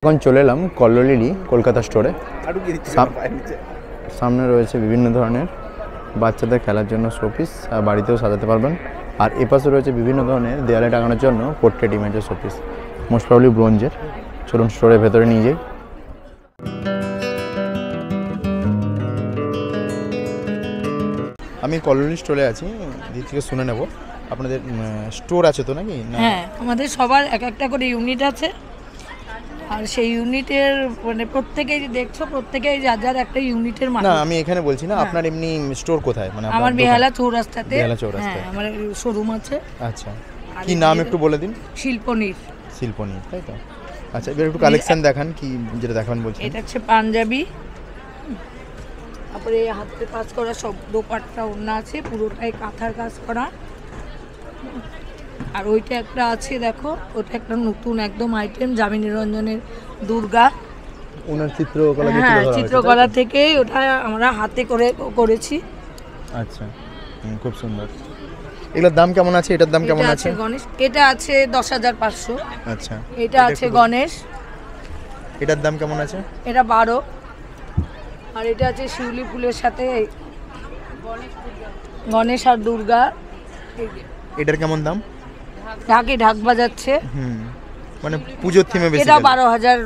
এখন চলে এলাম কল্লোলিলি কলকাতা স্টোরে। সামনে রয়েছে বিভিন্ন ধরনের বাচ্চাদের খেলার জন্য শোপিস, আর বাড়িতেও সাজাতে পারবেন। আর এপাশে রয়েছে বিভিন্ন ধরনের দেয়ালে টাঙানোর জন্য পোর্ট্রেট ইমেজের শোপিস, মোস্ট প্রবলি ব্রোঞ্জের। চলুন স্টোরের ভেতরে নিয়ে যাই। আমি কল্লোলিলি স্টোরে আছি, দিক থেকে শুনে নেব আপনাদের স্টোর আছে তো নাকি? হ্যাঁ, আমাদের সবার এক একটা করে ইউনিট আছে। আর সেই ইউনিটের মানে প্রত্যেকেই দেখছো, প্রত্যেকেই যার একটা ইউনিটের মালিক। না আমি এখানে বলছি না, আপনার এমনি স্টোর কোথায়? মানে আমার বেহালা চৌরাস্তাতে। বেহালা চৌরাস্তায় আমার শোরুম আছে। আচ্ছা, কি নাম একটু বলে দিন? শিল্পনীর। শিল্পনীর, তাই তো? আচ্ছা, এবার একটু কালেকশন দেখান, কি যেটা দেখাবেন বলছেন। এটা হচ্ছে পাঞ্জাবি, তারপরে হাতে কাজ করা সব দোপাট্টা ওড়না আছে, পুরোটাই কাঁথার কাজ করা। আর ওইটা একটা আছে দেখো, ওটা একটা নতুন একদম আইটেম, যামিনী রঞ্জনের দুর্গা। ওনার চিত্রকলা থেকে? হ্যাঁ, চিত্রকলা থেকেই ওটা আমরা হাতে করে করেছি। আচ্ছা, খুব সুন্দর। এগুলোর দাম কেমন আছে? এটার দাম কেমন আছে? গণেশ এটা আছে 10,500। আচ্ছা, এটা আছে গণেশ, এটার দাম কেমন আছে? এটা 12। আর এটা আছে শিউলি ফুলের সাথে গণেশ আর দুর্গা। এটার কেমন দাম? ঢাকে ঢাক বাজাচ্ছে, মানে পুজোর থিমে বেশি। এটা 12,000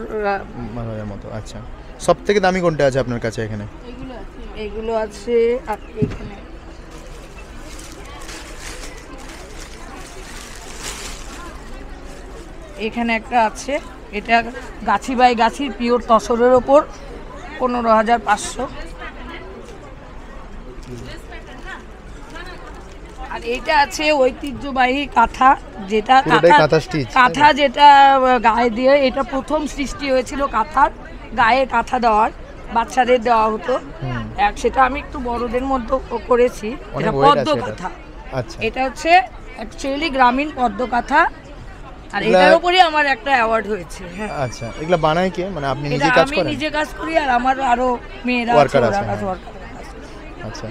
মতো। আচ্ছা, সব থেকে দামি কোনটা আছে আপনার কাছে এখানে? এগুলো আছে আর এখানে এখানে একটা আছে, এটা গাছি বাই গাছির পিওর তসরের ওপর 15,500। আর এটা আছে ঐতিহ্যবাহী কাঁথা, যেটা কাঁথা যেটা গায়ে দিয়ে, এটা প্রথম সৃষ্টি হয়েছিল কাঁথার গায়ে কাঁথা দেওয়ার, বাচ্চাদের দেওয়া হতো। সেটা আমি একটু বড়দের মধ্যে করেছি, এটা পদ্ম কাঁথা। এটা হচ্ছে অ্যাকচুয়ালি গ্রামীণ পদ্ম কাঁথা। আর এটার উপরই আমার একটা অ্যাওয়ার্ড হয়েছে। আচ্ছা, এগুলা বানায় কে? মানে আপনি নিজে কাজ করেন? আমি নিজে কাজ করি, আর আমার আরো মেয়েরা আছে ওরা কাজ ওয়ার্কার। আচ্ছা,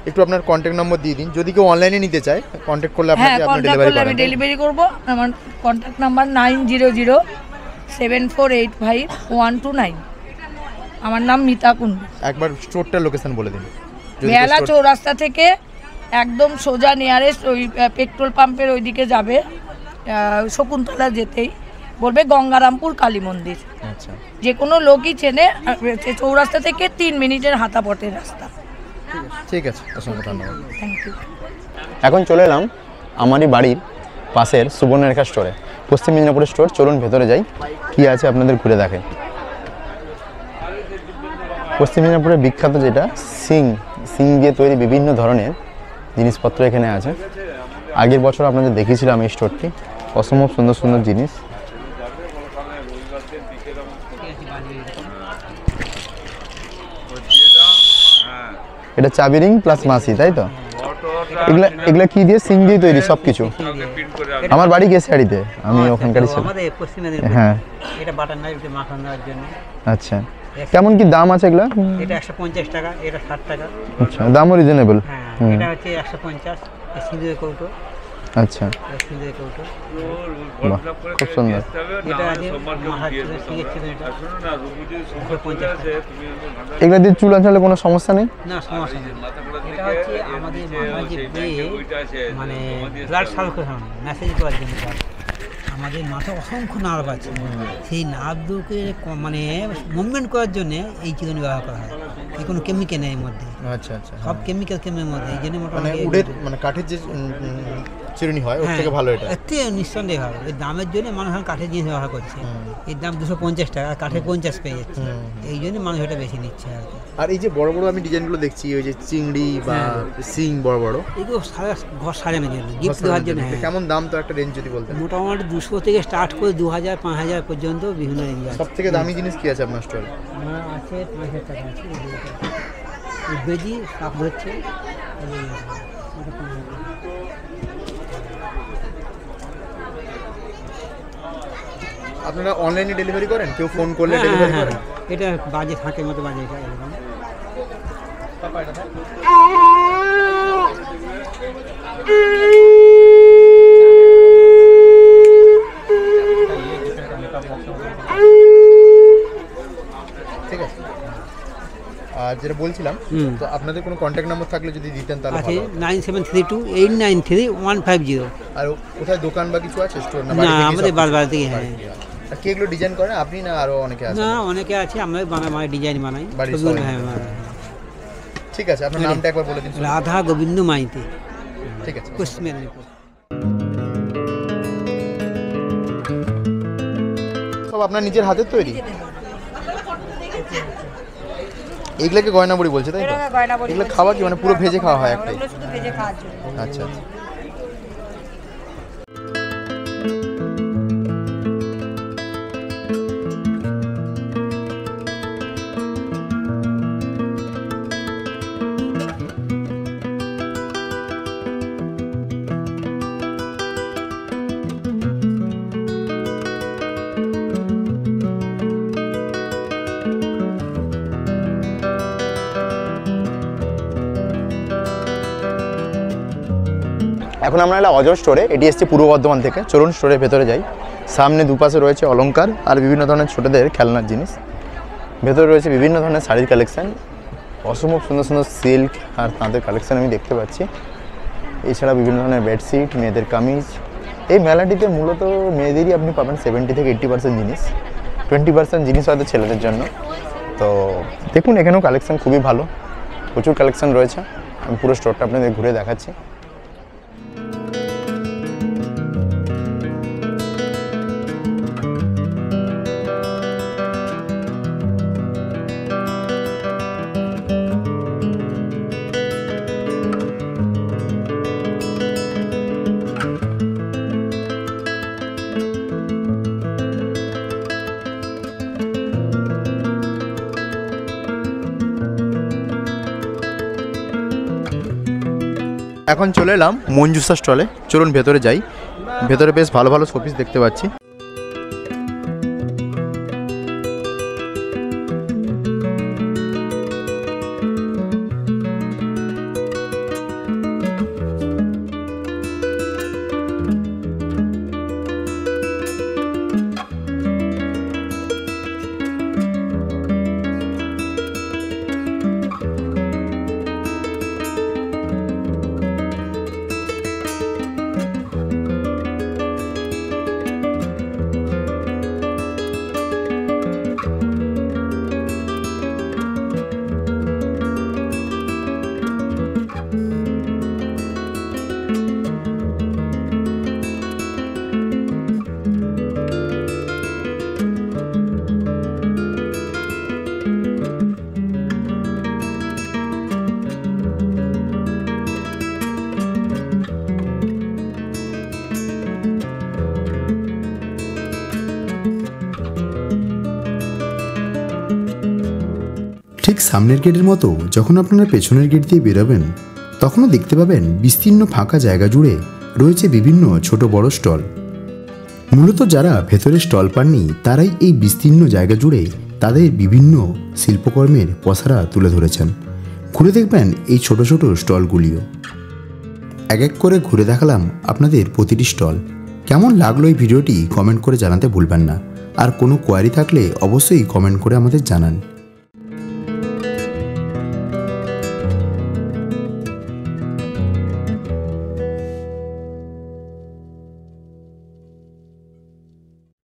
একটু আপনার কন্টাক্ট নম্বর দিয়ে দিন, যদি কেউ অনলাইনে নিতে চায় কন্টাক্ট করলে আপনাকে আপনি ডেলিভারি করেন। আমি ডেলিভারি করব। আমার কন্টাক্ট নাম্বার 9007485129। আমার নাম মিতা কুন্ডু। একবার স্টোরটার লোকেশন বলে দিন। বেহালা চৌরাস্তা থেকে একদম সোজা নিয়ারেস্ট ওই পেট্রোল পাম্পের ওইদিকে যাবে, শকুন্তলা যেতেই বলবে গঙ্গারামপুর কালী মন্দির। আচ্ছা, যে কোনো লোকই চেনে, চৌরাস্তা থেকে 3 মিনিটের হাঁটাপথের রাস্তা। ঠিক আছে, অসংখ্য ধন্যবাদ। Thank you. এখন চলে এলাম আমারই বাড়ির পাশের সুবর্ণরেখা স্টোরে, পশ্চিম মেদিনীপুরের স্টোর। চলুন ভেতরে যাই, কি আছে আপনাদের ঘুরে দেখে। পশ্চিম মেদিনীপুরের বিখ্যাত যেটা সিং দিয়ে তৈরি বিভিন্ন ধরনের জিনিসপত্র এখানে আছে। আগের বছর আপনাদের দেখিয়েছিলাম এই স্টোরটি, অসম্ভব সুন্দর সুন্দর জিনিস। এটা চাবি রিং প্লাস মাসি, তাই তো? এগুলা কি দিয়ে? সিং দিয়ে তৈরি সব কিছু। আমার বাড়ি গেছিয়াড়িতে, আমি ওখানকারই ছিলাম। হ্যাঁ, এটা বাটার নাইফ দিয়ে মাখন দেওয়ার জন্য। আচ্ছা, কেমন কি দাম আছে এগুলা? এটা 150 টাকা, এটা 60 টাকা। আচ্ছা, দামও রিজনেবল। হ্যাঁ, এটা হচ্ছে 150 সিঁদুরের কৌটো। আচ্ছা, সিঁদুরের কৌটো। বাহ, খুব সুন্দর। এটা আছে মহারাষ্ট্রের সিগের এটা 150 টাকা। এগুলা দিয়ে চুল আঁচড়ালে কোনো সমস্যা নেই? না, সমস্যা নেই। এটা হচ্ছে আমাদের মাথায় যে মানে ব্লাড সার্কুলেশন মেসেজ করার জন্য আমাদের মাথায় অসংখ্য নার্ভ আছে, সেই নার্ভগুলোকে মানে মুভমেন্ট করার জন্য এই চিরুনি ব্যবহার করা হয়। এই কোনো কেমিক্যাল নেই এর মধ্যে। আচ্ছা আচ্ছা, সব কেমিক্যাল কেমের মধ্যে, এই জন্য মানে উডের মানে কাঠের যে চিরুনি হয় ওর থেকে ভালো এটা। এতে নিঃসন্দেহে ভালো। এই দামের জন্য মানুষ এখন কাঠের জিনিস ব্যবহার করছে। এর দাম 250 টাকা, কাঠের 50 পেয়ে যাচ্ছে। এই জন্য মানুষ এটা বেশি নিচ্ছে আর কি। আর এই যে বড় বড় আমি ডিজাইনগুলো দেখছি, ওই যে চিংড়ি বা সিং বড় বড়, এগুলো সারা ঘর সাজানোর জন্য, গিফট দেওয়ার জন্য। কেমন দাম তো একটা রেঞ্জ যদি বলতেন? মোটামুটি 200 থেকে স্টার্ট করে 2000 5000 পর্যন্ত বিভিন্ন রেঞ্জ আছে। সব থেকে দামি জিনিস কি আছে আপনার স্টলে? আছে 5000 টাকা আছে। এই বেজি সাপ হচ্ছে আপনারা অনলাইনে ডেলিভারি করেন? কেউ ফোন করলে ডেলিভারি করেন? এটা বাজে থাকে মতো বাজে এটা এরকম। ঠিক আছে। আর যেটা বলছিলাম, তো আপনাদের কোনো কন্ট্যাক্ট নাম্বার থাকলে যদি দিতেন তাহলে ভালো হতো। 9732893150। আর কোথায় দোকান বা কিছু আছে স্টোর? না, আমাদের বাড়ি থেকে। হ্যাঁ। আর কে এগুলো ডিজাইন করেন, আপনি না আরো অনেকে আছে? না, অনেকে আছে, আমরা বানাই, ডিজাইন বানাই। ঠিক আছে, আপনার নামটা একবার বলে দিন। রাধা গোবিন্দ মাইতি। ঠিক আছে, পশ্চিম মেদিনীপুর। সব আপনার নিজের হাতের তৈরি? এগুলোকে গয়না বড়ি বলছে, তাই তো? এগুলো খাওয়া কি মানে পুরো ভেজে খাওয়া হয় একটাই? আচ্ছা আচ্ছা। এখন আমরা এলাম অজয় স্টোরে। এটি এসছে পূর্ব বর্ধমান থেকে। চলুন স্টোরের ভেতরে যাই। সামনে দুপাশে রয়েছে অলংকার আর বিভিন্ন ধরনের ছোটদের খেলনার জিনিস। ভেতরে রয়েছে বিভিন্ন ধরনের শাড়ির কালেকশান, অসম্ভব সুন্দর সুন্দর সিল্ক আর তাঁতের কালেকশান আমি দেখতে পাচ্ছি। এছাড়া বিভিন্ন ধরনের বেডশিট, মেয়েদের কামিজ। এই মেলাটিতে মূলত মেয়েদেরই আপনি পাবেন 70 থেকে 80% জিনিস, 20% জিনিস হয়তো ছেলেদের জন্য। তো দেখুন, এখানেও কালেকশান খুবই ভালো, প্রচুর কালেকশান রয়েছে। আমি পুরো স্টোরটা আপনাদের ঘুরে দেখাচ্ছি। এখন চলে এলাম মঞ্জুসা স্টলে। চলুন ভেতরে যাই। ভেতরে বেশ ভালো ভালো শোপিস দেখতে পাচ্ছি। ঠিক সামনের গেটের মতো যখন আপনারা পেছনের গেট দিয়ে বেরোবেন, তখনও দেখতে পাবেন বিস্তীর্ণ ফাঁকা জায়গা জুড়ে রয়েছে বিভিন্ন ছোট বড় স্টল। মূলত যারা ভেতরে স্টল পাননি তারাই এই বিস্তীর্ণ জায়গা জুড়ে তাদের বিভিন্ন শিল্পকর্মের পসরা তুলে ধরেছেন। ঘুরে দেখবেন এই ছোট ছোট স্টলগুলিও। এক এক করে ঘুরে দেখালাম আপনাদের প্রতিটি স্টল। কেমন লাগলো এই ভিডিওটি কমেন্ট করে জানাতে ভুলবেন না। আর কোনো কোয়ারি থাকলে অবশ্যই কমেন্ট করে আমাদের জানান।